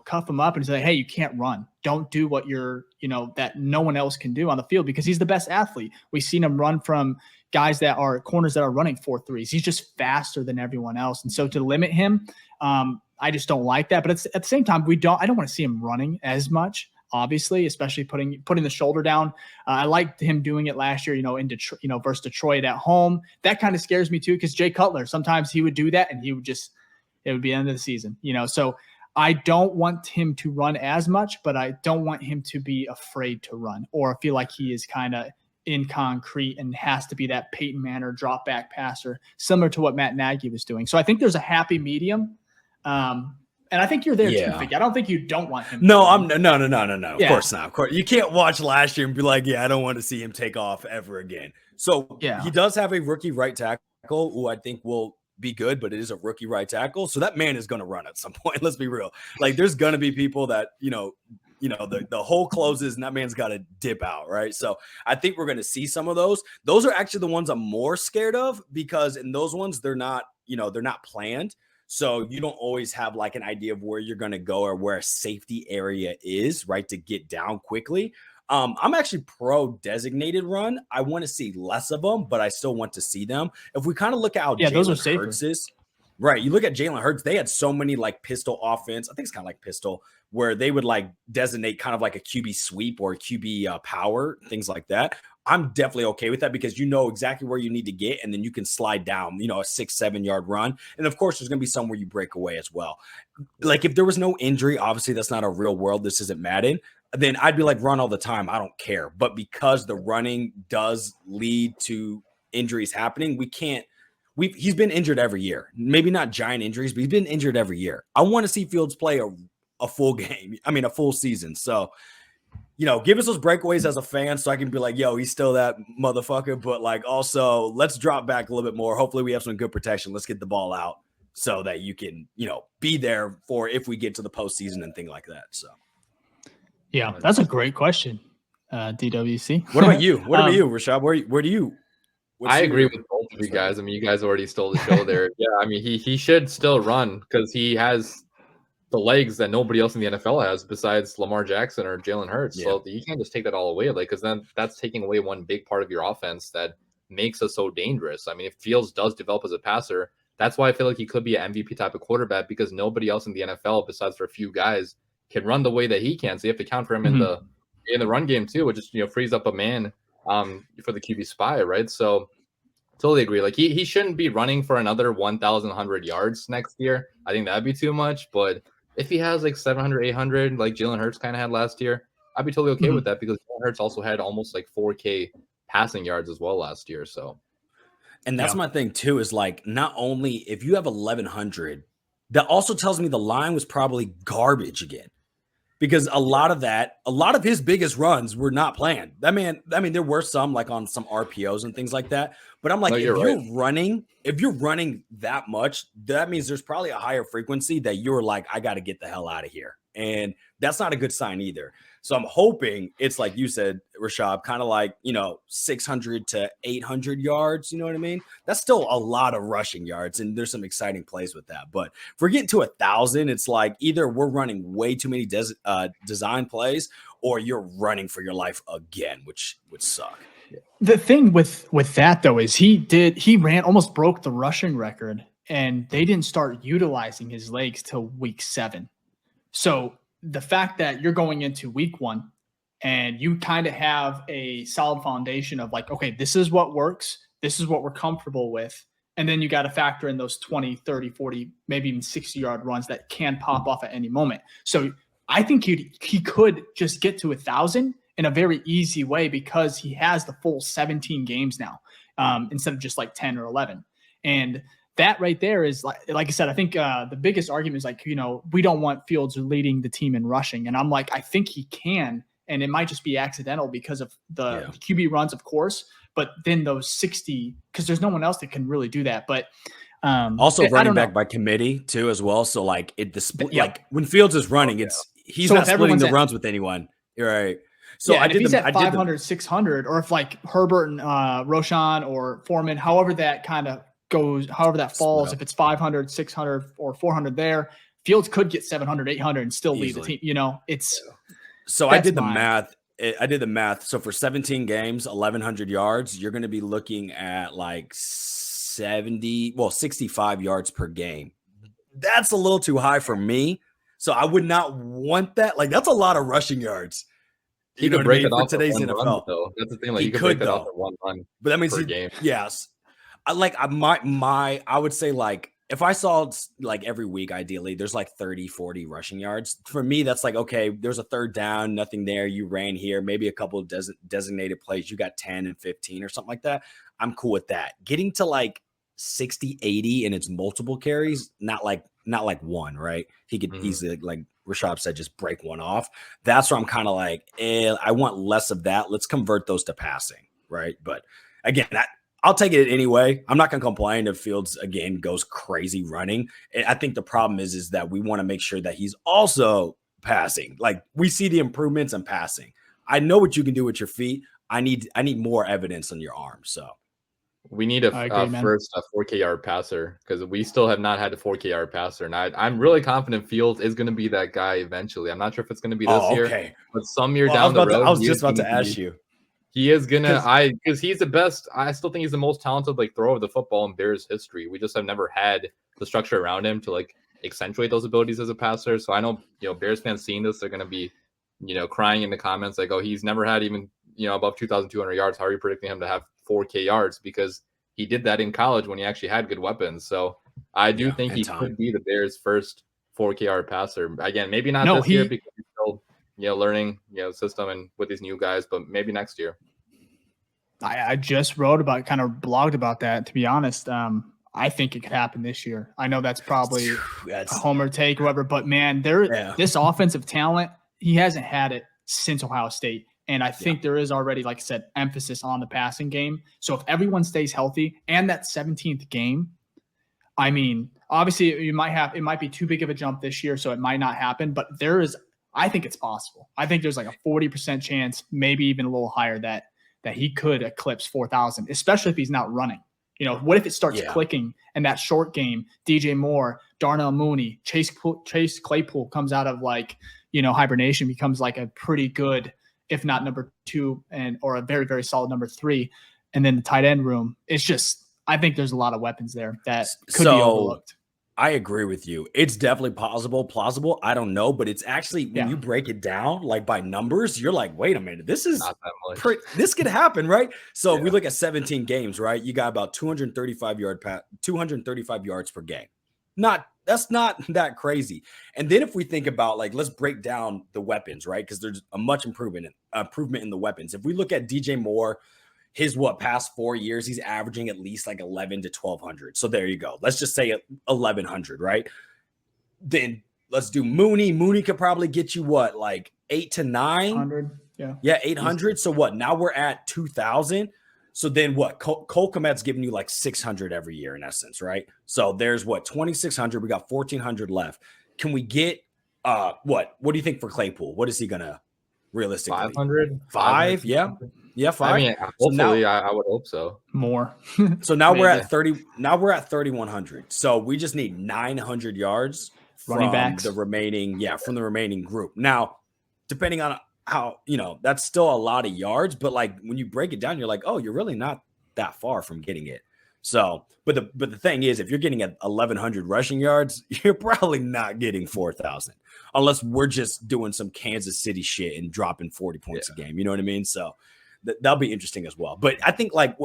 [SPEAKER 1] cuff him up and say, hey, you can't run. Don't do what that no one else can do on the field, because he's the best athlete. We've seen him run from guys that are corners that are running 4.3s. He's just faster than everyone else. And so to limit him, I just don't like that. But at the same time, I don't want to see him running as much. Obviously, especially putting the shoulder down. I liked him doing it last year, in Detroit, versus Detroit at home. That kind of scares me too, because Jay Cutler, sometimes he would do that and it would be the end of the season, So I don't want him to run as much, but I don't want him to be afraid to run or feel like he is kind of in concrete and has to be that Peyton Manning drop back passer, similar to what Matt Nagy was doing. So I think there's a happy medium. And I think you're there too, Figgy. I don't think you don't want him.
[SPEAKER 2] No. Of course not. Of course, you can't watch last year and be like, I don't want to see him take off ever again. So he does have a rookie right tackle who I think will be good, but it is a rookie right tackle. So that man is going to run at some point. Let's be real. Like, there's going to be people that, the hole closes and that man's got to dip out, right? So I think we're going to see some of those. Those are actually the ones I'm more scared of, because in those ones, they're not planned. So you don't always have an idea of where you're going to go or where a safety area is, right, to get down quickly. I'm actually pro designated run. I want to see less of them, but I still want to see them. If we kind of look at how
[SPEAKER 1] those are safer.
[SPEAKER 2] Right. You look at Jalen Hurts, they had so many pistol offense. I think it's kind of like pistol, where they would designate kind of like a QB sweep or a QB power, things like that. I'm definitely okay with that, because you know exactly where you need to get, and then you can slide down, a 6-7 yard run. And of course, there's going to be some where you break away as well. If there was no injury, obviously that's not a real world. This isn't Madden. Then I'd be run all the time. I don't care. But because the running does lead to injuries happening, he's been injured every year. Maybe not giant injuries, but he's been injured every year. I want to see Fields play a full game. A full season. So, give us those breakaways as a fan, so I can be he's still that motherfucker. But also, let's drop back a little bit more. Hopefully we have some good protection. Let's get the ball out so that you can, be there for if we get to the postseason and things like that. So,
[SPEAKER 1] yeah, that's a great question, DWC.
[SPEAKER 2] What about you? What about you, Rashad? Where do you?
[SPEAKER 3] I agree with both of you guys. You guys already stole the show there. Yeah, he should still run, because he has the legs that nobody else in the NFL has besides Lamar Jackson or Jalen Hurts. Yeah. So you can't just take that all away, because then that's taking away one big part of your offense that makes us so dangerous. If Fields does develop as a passer, that's why I feel like he could be an MVP type of quarterback, because nobody else in the NFL besides for a few guys can run the way that he can. So you have to count for him in the run game too, which is frees up a man for the QB spy, right? So Totally agree. Like he shouldn't be running for another 1,100 yards next year. I think that'd be too much. But if he has like 700, 800, like Jalen Hurts kind of had last year, I'd be totally okay with that because Jalen Hurts also had almost like 4K passing yards as well last year. So,
[SPEAKER 2] and that's my thing too, is like, not only if you have 1,100, that also tells me the line was probably garbage again. Because a lot of his biggest runs were not planned. I mean, there were some like on some RPOs and things like that. But I'm like, if you're running that much, that means there's probably a higher frequency that you're like, I got to get the hell out of here. And that's not a good sign either. So I'm hoping it's like you said, Rashad, kind of like, 600 to 800 yards. You know what I mean? That's still a lot of rushing yards, and there's some exciting plays with that. But if we're getting to 1,000, it's like either we're running way too many design plays, or you're running for your life again, which would suck.
[SPEAKER 1] The thing with that though is he almost broke the rushing record, and they didn't start utilizing his legs till week 7. So the fact that you're going into week 1 and you kind of have a solid foundation of like, okay, this is what works. This is what we're comfortable with. And then you got to factor in those 20, 30, 40, maybe even 60-yard runs that can pop off at any moment. So I think he could just get to 1,000 in a very easy way because he has the full 17 games now instead of just like 10 or 11. And that right there is like I said, I think the biggest argument is like, we don't want Fields leading the team in rushing. And I'm like, I think he can, and it might just be accidental because of the QB runs, of course, but then those 60, because there's no one else that can really do that. But
[SPEAKER 2] also running back by committee too, as well. So like like when Fields is running, he's not splitting the runs with anyone. You're right. So
[SPEAKER 1] if he's at 500, 600, or if like Herbert and Roshan or Foreman, however that kind of goes, however that falls, if it's 500, 600, or 400 there, Fields could get 700, 800 and still lead the team.
[SPEAKER 2] So I did the math. So for 17 games, 1,100 yards, you're going to be looking at like 65 yards per game. That's a little too high for me. So I would not want that. Like, that's a lot of rushing yards.
[SPEAKER 3] He could break it off today's NFL. Though. That's the thing. Like, he could break it off at one run.
[SPEAKER 2] But that means
[SPEAKER 3] per game.
[SPEAKER 2] Yes. I would say like if I saw like every week, ideally there's like 30, 40 rushing yards. For me, that's like, okay, there's a third down, nothing there. You ran here, maybe a couple of designated plays. You got 10 and 15 or something like that. I'm cool with that. Getting to like 60, 80 and it's multiple carries, not like one, right? He could easily, like Rashad said, just break one off. That's where I'm kind of like, I want less of that. Let's convert those to passing, right? But again, I'll take it anyway. I'm not going to complain if Fields, again, goes crazy running. I think the problem is that we want to make sure that he's also passing. Like, we see the improvements in passing. I know what you can do with your feet. I need more evidence on your arms. So
[SPEAKER 3] we need a 4K yard passer because we still have not had a 4K yard passer. And I'm really confident Fields is going to be that guy eventually. I'm not sure if it's going to be this year, but some year down the road.
[SPEAKER 2] I was just about to ask you.
[SPEAKER 3] He is because he's the best. I still think he's the most talented thrower of the football in Bears history. We just have never had the structure around him to accentuate those abilities as a passer. So I know Bears fans seeing this, they're going to be crying in the comments like, oh, he's never had even above 2,200 yards. How are you predicting him to have 4K yards? Because he did that in college when he actually had good weapons. So I do think he could be the Bears' first 4K yard passer. Again, maybe not this year because he's still learning, system and with these new guys, but maybe next year.
[SPEAKER 1] I just wrote about, kind of blogged about that, to be honest. I think it could happen this year. I know that's probably a homer take or whatever, but man, this offensive talent, he hasn't had it since Ohio State. And I think there is already, like I said, emphasis on the passing game. So if everyone stays healthy and that 17th game, I mean, obviously it might be too big of a jump this year, so it might not happen, but I think it's possible. I think there's like a 40% chance, maybe even a little higher, that he could eclipse 4,000, especially if he's not running. What if it starts clicking and that short game, DJ Moore, Darnell Mooney, Chase Claypool comes out of hibernation, becomes like a pretty good, if not number 2 or a very, very solid number 3. And then the tight end room, it's just, I think there's a lot of weapons there that could be overlooked.
[SPEAKER 2] I agree with you. It's definitely plausible. I don't know, but it's actually when you break it down like by numbers, you're like, wait a minute, this is
[SPEAKER 3] not that much.
[SPEAKER 2] This could happen, right? So if we look at 17 games, right? You got about 235 yards per game. That's not that crazy. And then if we think about like, let's break down the weapons, right? Because there's a much improvement in the weapons. If we look at DJ Moore, his past 4 years, he's averaging at least like 11 to 1,200. So there you go. Let's just say 1,100, right? Then let's do Mooney. Mooney could probably get you like 8 to 900. Yeah, 800. So what? Now we're at 2,000. So then what? Cole Kmet's giving you like 600 every year in essence, right? So there's 2,600. We got 1,400 left. Can we get what do you think for Claypool? What is he gonna realistically?
[SPEAKER 3] 500?
[SPEAKER 2] 5? Yeah. Yeah, 5.
[SPEAKER 3] I mean, hopefully, I would hope so.
[SPEAKER 1] More.
[SPEAKER 2] So now we're at 30. Now we're at 3,100. So we just need 900 yards
[SPEAKER 1] running backs.
[SPEAKER 2] From the remaining group. Now, depending on how, that's still a lot of yards, but like when you break it down, you're like, oh, you're really not that far from getting it. So, but the thing is, if you're getting at 1,100 rushing yards, you're probably not getting 4,000 unless we're just doing some Kansas City shit and dropping 40 points a game. You know what I mean? So that'll be interesting as well. But I think like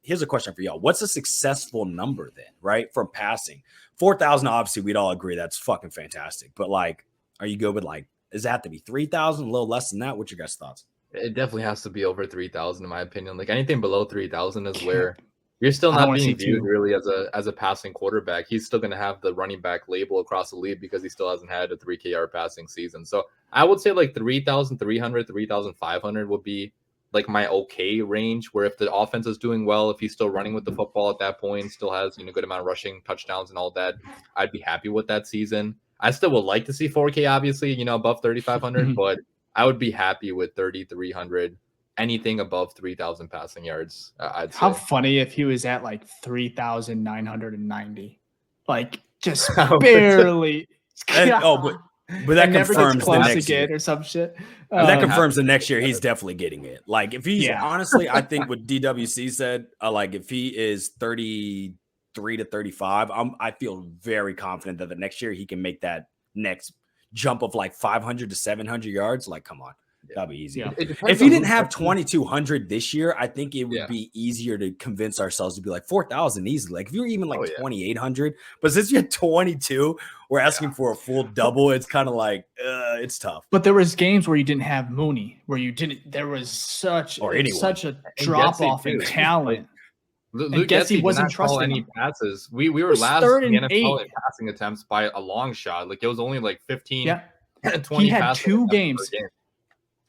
[SPEAKER 2] here's a question for y'all. What's a successful number then, right? From passing 4,000, obviously we'd all agree that's fucking fantastic. But like, are you good with like, does it have to be 3,000, a little less than that? What's your guys' thoughts?
[SPEAKER 3] It definitely has to be over 3,000 in my opinion. Like anything below 3,000 is where you're still not being viewed really as a passing quarterback. He's still going to have the running back label across the league because he still hasn't had a 3K yard passing season. So I would say like 3,300, 3,500 would be like my okay range, where if the offense is doing well, if he's still running with the football at that point, still has good amount of rushing touchdowns and all that, I'd be happy with that season. I still would like to see 4K, obviously, above 3,500, but I would be happy with 3,300. Anything above 3,000 passing yards, I'd say.
[SPEAKER 1] How funny if he was at like 3,990, like just barely.
[SPEAKER 2] But that confirms the next year
[SPEAKER 1] or some shit.
[SPEAKER 2] That confirms the next year he's definitely getting it. Like if he's honestly, I think what DWC said, like if he is 33 to 35, I feel very confident that the next year he can make that next jump of like 500 to 700 yards. Like, come on. That'd be easy. Yeah. If he didn't have 2,200 this year, I think it would be easier to convince ourselves to be like 4,000 easily. Like if you're even like 2,800, but since you're 22, we're asking for a full double. It's kind of like it's tough.
[SPEAKER 1] But there was games where you didn't have Mooney, where you didn't. There was such a drop off in talent.
[SPEAKER 3] Luke Getsy wasn't trusting any passes. We were last in the NFL in passing attempts by a long shot. Like it was only like 15, 20.
[SPEAKER 1] He had 2 games.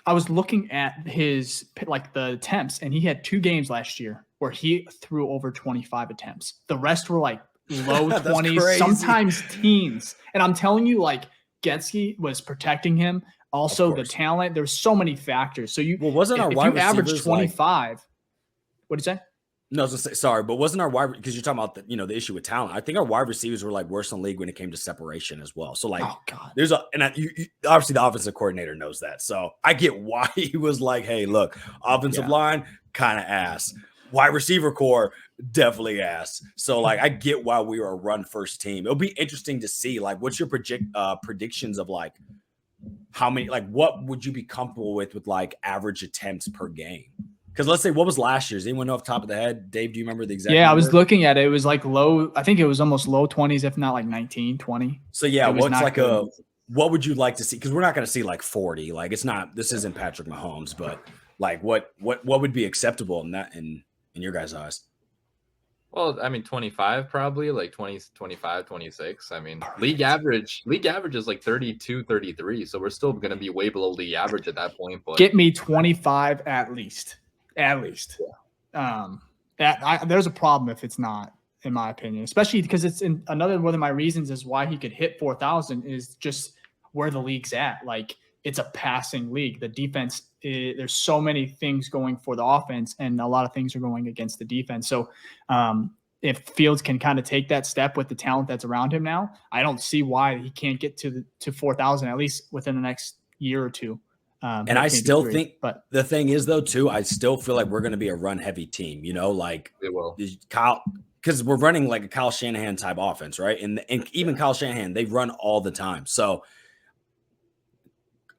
[SPEAKER 1] I was looking at his the attempts, and he had 2 games last year where he threw over 25 attempts. The rest were like low 20s, sometimes teens. And I'm telling you, like Getsy was protecting him. Also, the talent. There's so many factors. So
[SPEAKER 2] wasn't our wide receivers
[SPEAKER 1] average 25? What did you say?
[SPEAKER 2] No, I was gonna say, sorry, but wasn't our wide, because you're talking about the issue with talent. I think our wide receivers were like worse in the league when it came to separation as well. So like, there's obviously the offensive coordinator knows that. So I get why he was like, hey, look, offensive line kind of ass, wide receiver core definitely ass. So like, I get why we were a run first team. It'll be interesting to see like, what's your predictions of like how many, like what would you be comfortable with like average attempts per game? Because let's say, what was last year's? Anyone know off the top of the head? Dave, do you remember the exact number?
[SPEAKER 1] I was looking at it. It was like low. I think it was almost low 20s, if not like 19, 20.
[SPEAKER 2] So what would you like to see? Because we're not going to see like 40. Like this isn't Patrick Mahomes, but like what would be acceptable in that in your guys' eyes?
[SPEAKER 3] Well, I mean, 25 probably, like 20, 25, 26. I mean, league average is like 32, 33. So we're still going to be way below league average at that point. But
[SPEAKER 1] get me 25 at least. At least. Yeah. There's a problem if it's not, in my opinion, especially because it's another one of my reasons is why he could hit 4,000 is just where the league's at. Like it's a passing league. The defense, there's so many things going for the offense and a lot of things are going against the defense. So if Fields can kind of take that step with the talent that's around him now, I don't see why he can't get to 4,000 at least within the next year or two.
[SPEAKER 2] And I still think, but the thing is though, too, I still feel like we're going to be a run heavy team, like
[SPEAKER 3] it will.
[SPEAKER 2] because we're running like a Kyle Shanahan type offense, right? And even Kyle Shanahan, they run all the time. So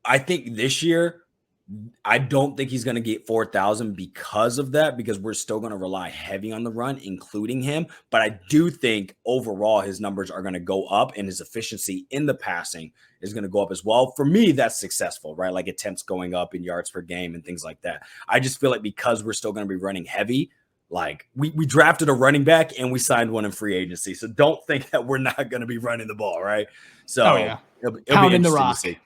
[SPEAKER 2] I think this year, I don't think he's going to get 4,000 because of that, because we're still going to rely heavy on the run, including him. But I do think overall his numbers are going to go up and his efficiency in the passing is going to go up as well. For me, that's successful, right? Like attempts going up in yards per game and things like that. I just feel like because we're still going to be running heavy, like we drafted a running back and we signed one in free agency. So don't think that we're not going to be running the ball, right? So it'll be
[SPEAKER 1] pounding the
[SPEAKER 2] interesting
[SPEAKER 1] rock.
[SPEAKER 2] to see.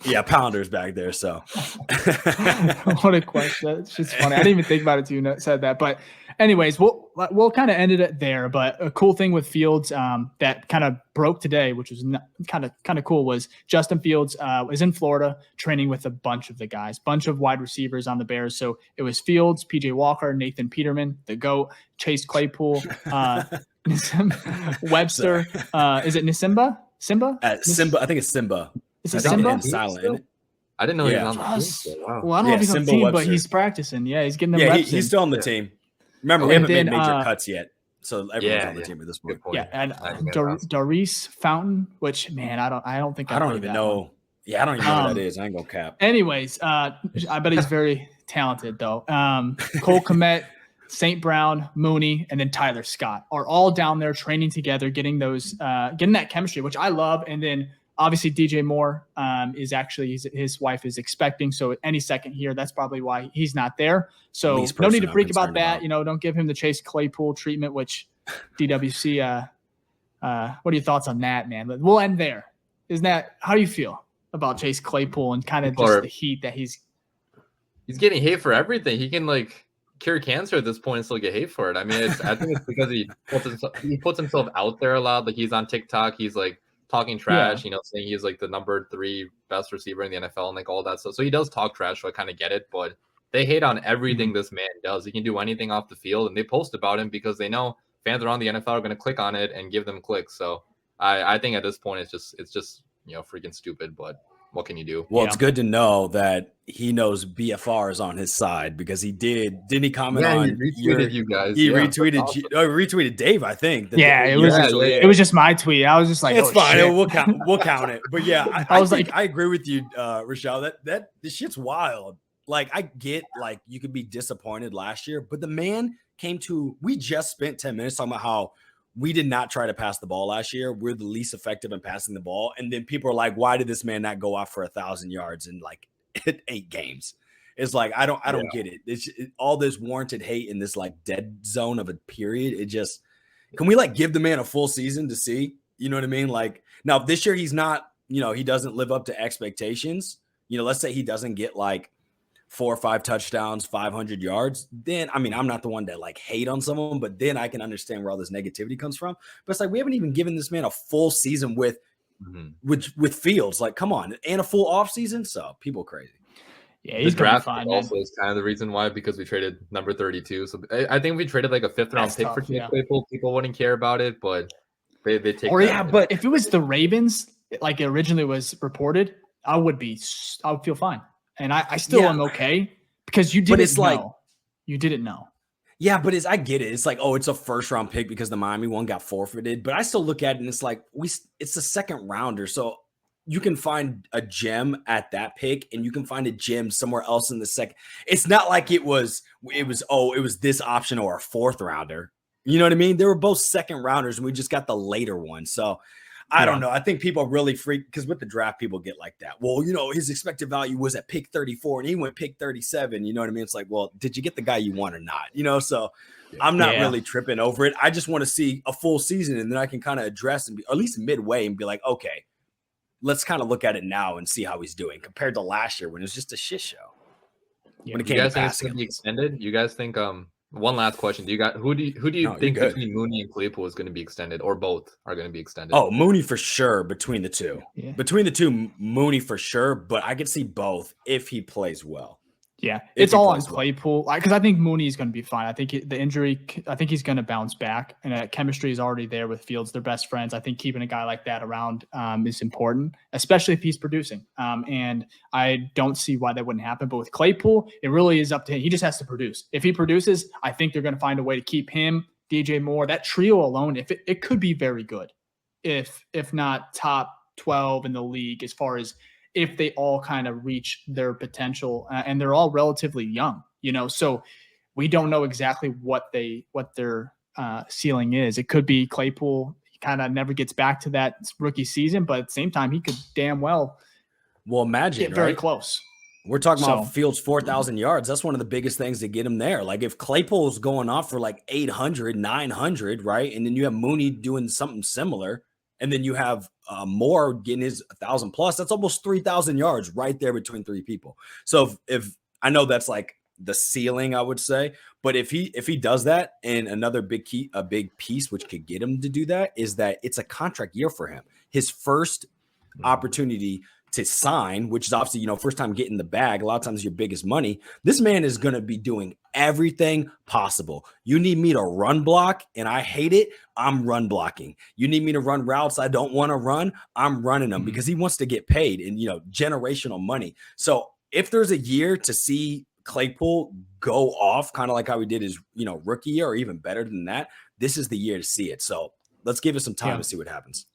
[SPEAKER 2] Yeah, Pounder's back there. So
[SPEAKER 1] what a question. It's just funny. I didn't even think about it till you said that. But anyways, we'll kind of ended it there. But a cool thing with Fields that kind of broke today, which was kind of cool, was Justin Fields was in Florida training with a bunch of the guys, bunch of wide receivers on the Bears. So it was Fields, PJ Walker, Nathan Peterman, the GOAT, Chase Claypool, Webster. Is it Simba?
[SPEAKER 2] Simba, I think it's Simba.
[SPEAKER 1] Is it Simba?
[SPEAKER 3] Silent. I didn't know he was on the team. So, wow.
[SPEAKER 1] Well, I don't know if he's on the team, but he's practicing. Yeah, he's getting them reps
[SPEAKER 2] he's still on the team. Remember, we haven't made major cuts yet. So everyone's on the team at this point.
[SPEAKER 1] Yeah, and Darius Fountain, which, man, I don't think
[SPEAKER 2] I don't even know. Yeah, I don't even know what that is. I ain't gonna cap.
[SPEAKER 1] Anyways, I bet he's very talented, though. Cole Kmet, St. Brown, Mooney, and then Tyler Scott are all down there training together, getting that chemistry, which I love. And then obviously DJ Moore is actually his wife is expecting, so any second here, that's probably why he's not there. So no need to freak about that. Don't give him the Chase Claypool treatment, which DWC. What are your thoughts on that, man? We'll end there. How do you feel about Chase Claypool and kind of just the heat that he's
[SPEAKER 3] getting hate for everything? He can cure cancer at this point and still get hate for it. I mean, I think it's because he puts himself out there a lot. Like he's on TikTok, he's talking trash, saying he's the number 3 best receiver in the NFL and all that stuff. So he does talk trash, so I kind of get it, but they hate on everything this man does. He can do anything off the field, and they post about him because they know fans around the NFL are going to click on it and give them clicks. So I think at this point it's just freaking stupid, but what can you do?
[SPEAKER 2] Well, it's good to know that he knows BFR is on his side, because didn't he comment on
[SPEAKER 3] he retweeted you guys?
[SPEAKER 2] He retweeted Dave, I think.
[SPEAKER 1] It was just my tweet. I was just like,
[SPEAKER 2] it's fine.
[SPEAKER 1] Shit.
[SPEAKER 2] We'll count it. But yeah, I agree with you, Rochelle. That this shit's wild. I get you could be disappointed last year, but the man we just spent 10 minutes talking about how we did not try to pass the ball last year. We're the least effective in passing the ball. And then people are like, why did this man not go off for 1,000 yards in 8 games? It's I don't get it. It's all this warranted hate in this dead zone of a period. It just, can we give the man a full season to see? You know what I mean? Now this year he's not, he doesn't live up to expectations. Let's say he doesn't get 4 or 5 touchdowns, 500 yards, then, I mean, I'm not the one to hate on someone, but then I can understand where all this negativity comes from. But it's we haven't even given this man a full season with Fields. Come on, and a full off season. So people crazy.
[SPEAKER 1] Yeah, he's
[SPEAKER 3] the draft also is kind of the reason why, because we traded number 32. So I think if we traded a 5th round pick for Chase Claypool, people wouldn't care about it, but they take.
[SPEAKER 1] But if it was the Ravens, it originally was reported, I would feel fine. And I still am okay, because you didn't know. You didn't know.
[SPEAKER 2] Yeah, but I get it. It's it's a 1st round pick because the Miami one got forfeited. But I still look at it and it's it's a 2nd rounder. So you can find a gem at that pick, and you can find a gem somewhere else in the second. It's not like it was this option or a 4th rounder. You know what I mean? They were both 2nd rounders, and we just got the later one. So I don't know. I think people really freak, because with the draft, people get like that. Well, his expected value was at pick 34 and he went pick 37. You know what I mean? It's well, did you get the guy you want or not? So I'm not really tripping over it. I just want to see a full season, and then I can kind of address and be, or at least midway, and be okay, let's kind of look at it now and see how he's doing compared to last year when it was just a shit show.
[SPEAKER 3] When it came to passing, be extended. You guys think? One last question: who do you think between Mooney and Claypool is going to be extended, or both are going to be extended?
[SPEAKER 2] Oh, Mooney for sure. Between the two, Mooney for sure. But I could see both if he plays well.
[SPEAKER 1] Yeah, it's all on Claypool, because I think Mooney is going to be fine. I think the injury, I think he's going to bounce back, and chemistry is already there with Fields. They're best friends. I think keeping a guy like that around is important, especially if he's producing. And I don't see why that wouldn't happen. But with Claypool, it really is up to him. He just has to produce. If he produces, I think they're going to find a way to keep him DJ Moore, that trio alone, if it could be very good, if not top 12 in the league, as far as if they all kind of reach their potential, and they're all relatively young, so we don't know exactly what their ceiling is. It could be Claypool kind of never gets back to that rookie season, but at the same time, he could damn well
[SPEAKER 2] imagine
[SPEAKER 1] get very close.
[SPEAKER 2] We're talking about Fields 4,000 yards. That's one of the biggest things to get him there. Like if Claypool's going off for like 800, 900, right? And then you have Mooney doing something similar. And then you have Moore getting his 1,000 plus. That's almost 3,000 yards right there between three people. So if I know that's like the ceiling, I would say, but if he does that, and another big piece which could get him to do that is that it's a contract year for him. His first opportunity to sign, which is obviously, first time getting the bag, a lot of times your biggest money. This man is going to be doing everything possible. You need me to run block and I hate it, I'm run blocking. You need me to run routes I don't want to run, I'm running them because he wants to get paid and, generational money. So if there's a year to see Claypool go off, kind of like how he did his, rookie year, or even better than that, this is the year to see it. So let's give it some time to see what happens.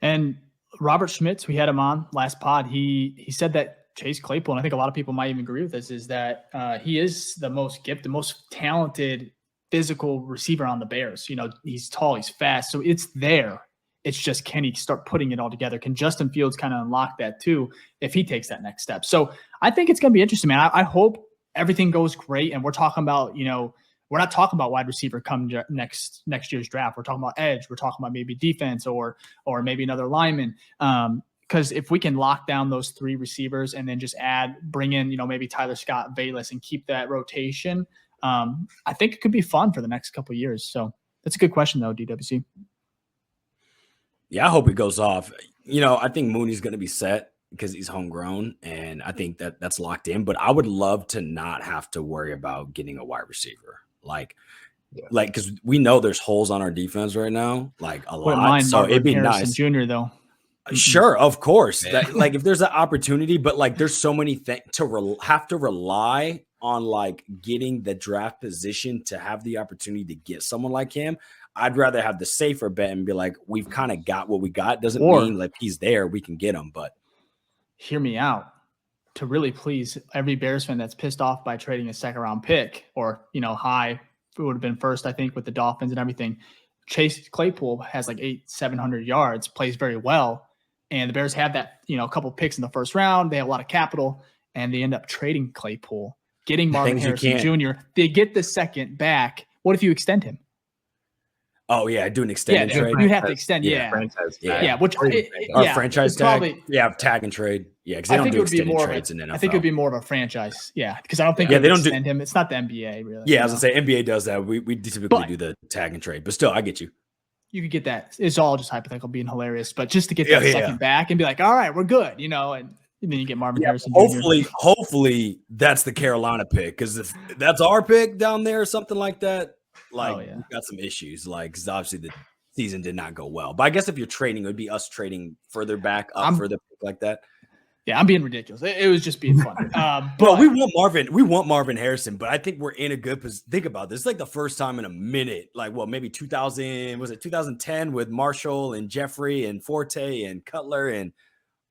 [SPEAKER 1] And Robert Schmitz, we had him on last pod. He said that Chase Claypool, and I think a lot of people might even agree with this, is that he is the most gifted, the most talented physical receiver on the Bears. He's tall, he's fast, so it's there. It's just, can he start putting it all together? Can Justin Fields kind of unlock that too if he takes that next step? So I think it's going to be interesting, man. I hope everything goes great, and we're talking about, we're not talking about wide receiver come next year's draft. We're talking about edge. We're talking about maybe defense or maybe another lineman. Because if we can lock down those three receivers and then just bring in, maybe Tyler Scott, Bayless, and keep that rotation, I think it could be fun for the next couple of years. So that's a good question, though, DWC.
[SPEAKER 2] Yeah, I hope it goes off. I think Mooney's going to be set because he's homegrown, and I think that's locked in. But I would love to not have to worry about getting a wide receiver. Because we know there's holes on our defense right now, like a lot. So it'd be nice.
[SPEAKER 1] Jr. though.
[SPEAKER 2] Sure, of course. That, if there's an opportunity, but there's so many things to have to rely on, getting the draft position to have the opportunity to get someone like him. I'd rather have the safer bet and be like, we've kind of got what we got. Doesn't mean he's there, we can get him. But
[SPEAKER 1] hear me out. To really please every Bears fan that's pissed off by trading a second-round pick, or high, it would have been first, I think, with the Dolphins and everything. Chase Claypool has 700 yards, plays very well, and the Bears have that a couple picks in the first round. They have a lot of capital, and they end up trading Claypool, getting Marvin Harrison Jr. They get the second back. What if you extend him?
[SPEAKER 2] Oh yeah, do an extended trade.
[SPEAKER 1] You'd have to extend,
[SPEAKER 3] franchise
[SPEAKER 2] franchise tag. Tag and trade. Yeah, because they don't do extended trades in NFL.
[SPEAKER 1] I think it would be more of a franchise. Yeah, because I don't think they don't extend him. It's not the NBA, really.
[SPEAKER 2] Yeah, I was gonna say NBA does that. We typically do the tag and trade, but still, I get you.
[SPEAKER 1] You could get that. It's all just hypothetical, being hilarious, but just to get that second back and be like, all right, we're good, and then you get Marvin Harrison.
[SPEAKER 2] Hopefully that's the Carolina pick, because if that's our pick down there or something like that. We've got some issues, because obviously the season did not go well. But I guess if you're trading, it would be us trading further back up further like that.
[SPEAKER 1] Yeah, I'm being ridiculous. It was just being fun.
[SPEAKER 2] But we want Marvin Harrison, but I think we're in a good position. Think about this. It's the first time in a minute, maybe 2010 with Marshall and Jeffrey and Forte and Cutler and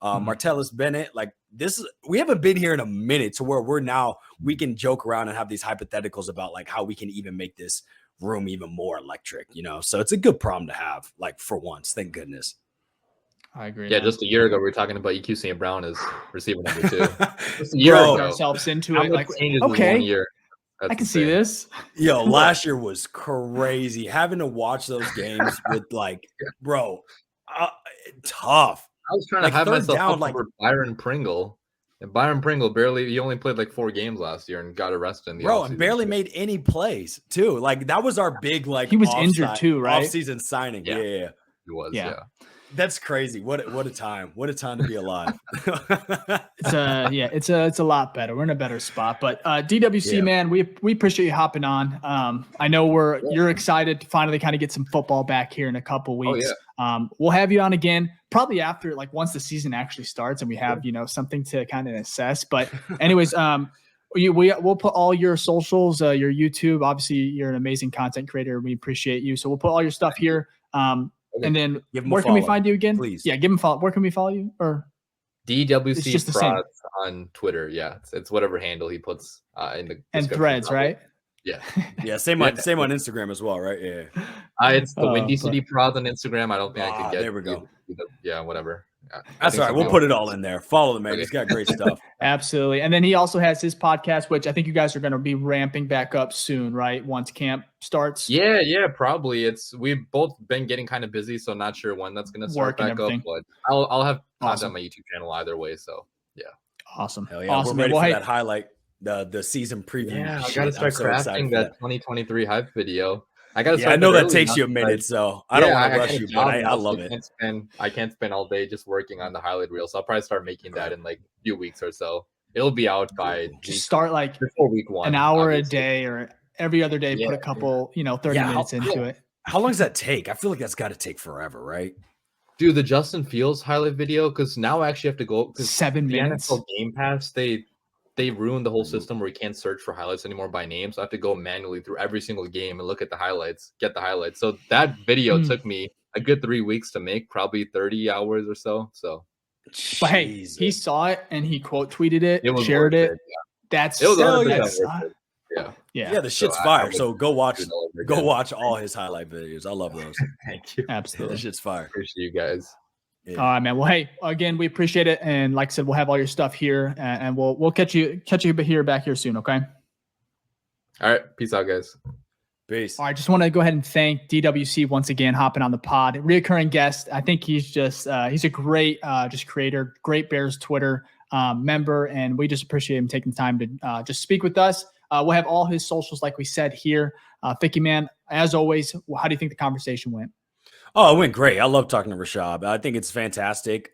[SPEAKER 2] Martellus Bennett. We haven't been here in a minute to where we can joke around and have these hypotheticals about how we can even make this room even more electric, so it's a good problem to have, for once, thank goodness.
[SPEAKER 1] I agree.
[SPEAKER 3] Yeah, just a year ago we were talking about EQ St. Brown as receiver number 2. Just a year ago,
[SPEAKER 1] ourselves into it. Okay,
[SPEAKER 3] 1 year.
[SPEAKER 1] I can see this.
[SPEAKER 2] Yo, last year was crazy. Having to watch those games with tough.
[SPEAKER 3] I was trying to have myself up for Byron Pringle. And Byron Pringle he only played 4 games last year and got arrested in the offseason.
[SPEAKER 2] And barely made any plays too. That was our big
[SPEAKER 1] he was injured too, right?
[SPEAKER 2] Off-season signing. Yeah.
[SPEAKER 3] He was, yeah.
[SPEAKER 2] That's crazy. What a time. What a time to be alive.
[SPEAKER 1] It's a lot better. We're in a better spot. But DWC, man, we appreciate you hopping on. I know you're excited to finally kind of get some football back here in a couple weeks.
[SPEAKER 3] Oh, yeah.
[SPEAKER 1] We'll have you on again probably after once the season actually starts and we have something to kind of assess. But anyways, We'll put all your socials, your YouTube. Obviously, you're an amazing content creator. We appreciate you. So we'll put all your stuff here. And then where can we find you again?
[SPEAKER 2] Please.
[SPEAKER 1] Yeah, give him follow. Where can we follow you? Or
[SPEAKER 3] DWC Prod on Twitter. Yeah, it's whatever handle he puts in the
[SPEAKER 1] and Threads, right?
[SPEAKER 3] Yeah.
[SPEAKER 2] Same on Instagram as well, right? Yeah.
[SPEAKER 3] It's the Windy City Prod on Instagram. I don't think I could get.
[SPEAKER 2] There we go.
[SPEAKER 3] Yeah, whatever.
[SPEAKER 2] That's all right. We'll put it all in there. Follow the man. He's got great stuff.
[SPEAKER 1] Absolutely. And then he also has his podcast, which I think you guys are going to be ramping back up soon, right? Once camp starts.
[SPEAKER 3] Yeah, probably. We've both been getting kind of busy, so I'm not sure when that's going to start back up. But I'll have content on my YouTube channel either way. So yeah.
[SPEAKER 1] Awesome.
[SPEAKER 2] Hell yeah.
[SPEAKER 1] Awesome.
[SPEAKER 2] We're ready for that highlight. The season preview.
[SPEAKER 3] Yeah, I gotta start crafting that 2023 hype video. I
[SPEAKER 2] know that takes you a minute, so I don't want to rush you, but I love it.
[SPEAKER 3] I can't spend all day just working on the highlight reel, so I'll probably start making that in like a few weeks or so. It'll be out by
[SPEAKER 1] just start like
[SPEAKER 3] before week 1,
[SPEAKER 1] an hour obviously. A day or every other day. Put a couple, 30 minutes into it.
[SPEAKER 2] How long does that take? I feel like that's got to take forever, right?
[SPEAKER 3] Dude, the Justin Fields highlight video, because now I actually have to go
[SPEAKER 1] 7 minutes.
[SPEAKER 3] NFL Game Pass, they ruined the whole system where you can't search for highlights anymore by name. So I have to go manually through every single game and look at the highlights, get the highlights. So that video took me a good 3 weeks to make, probably 30 hours or so.
[SPEAKER 1] But hey, he saw it and he quote tweeted it, shared it. Yeah.
[SPEAKER 3] It was 100% worth it.
[SPEAKER 2] Yeah. The shit's fire. So go watch all his highlight videos. I love those.
[SPEAKER 3] Thank you.
[SPEAKER 1] Absolutely.
[SPEAKER 2] That shit's fire.
[SPEAKER 3] Appreciate you guys.
[SPEAKER 1] Yeah. All right, man. Well, hey, again, we appreciate it, and like I said, we'll have all your stuff here, and we'll catch you back here soon. Okay.
[SPEAKER 3] All right. Peace out, guys.
[SPEAKER 2] Peace.
[SPEAKER 1] All right. Just want to go ahead and thank DWC once again, hopping on the pod, reoccurring guest. I think he's just he's a great just creator, great Bears Twitter member, and we just appreciate him taking the time to just speak with us. We'll have all his socials, like we said here. Thank you, man. As always, how do you think the conversation went?
[SPEAKER 2] Oh, it went great. I love talking to Rashad. I think it's fantastic.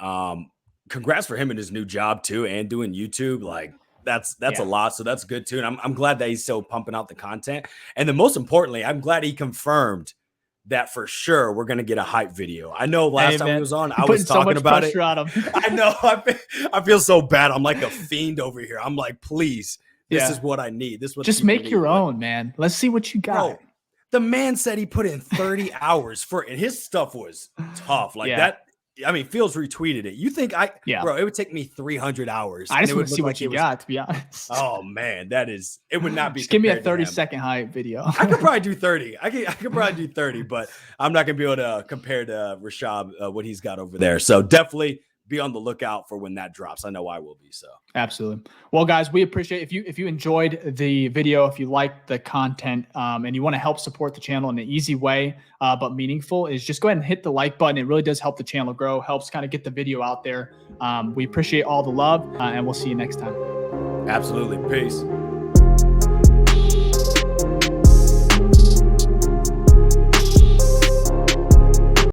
[SPEAKER 2] Congrats for him in his new job too, and doing YouTube. Like that's a lot. So that's good too. And I'm glad that he's still pumping out the content. And then most importantly, I'm glad he confirmed that for sure we're gonna get a hype video. I know last time he was on, I was talking about it.
[SPEAKER 1] On him.
[SPEAKER 2] I know. I feel so bad. I'm like a fiend over here. I'm like, please, this is what I need. This is what
[SPEAKER 1] just make your own, man. Let's see what you got.
[SPEAKER 2] Bro, the man said he put in 30 hours for it, and his stuff was tough. Like that. I mean, Fields retweeted it. You think bro, it would take me 300 hours.
[SPEAKER 1] I just want to see what you got, to be honest.
[SPEAKER 2] Oh man, it would not be.
[SPEAKER 1] Just give me a 30-second hype video.
[SPEAKER 2] I could probably do 30. I could probably do 30, but I'm not gonna be able to compare to Rashad what he's got over there. So definitely be on the lookout for when that drops. I know I will be. So
[SPEAKER 1] absolutely. Well, guys, we appreciate if you enjoyed the video, if you like the content, and you want to help support the channel in an easy way, but meaningful, is just go ahead and hit the like button. It really does help the channel grow, helps kind of get the video out there. We appreciate all the love, and we'll see you next time.
[SPEAKER 2] Absolutely. Peace.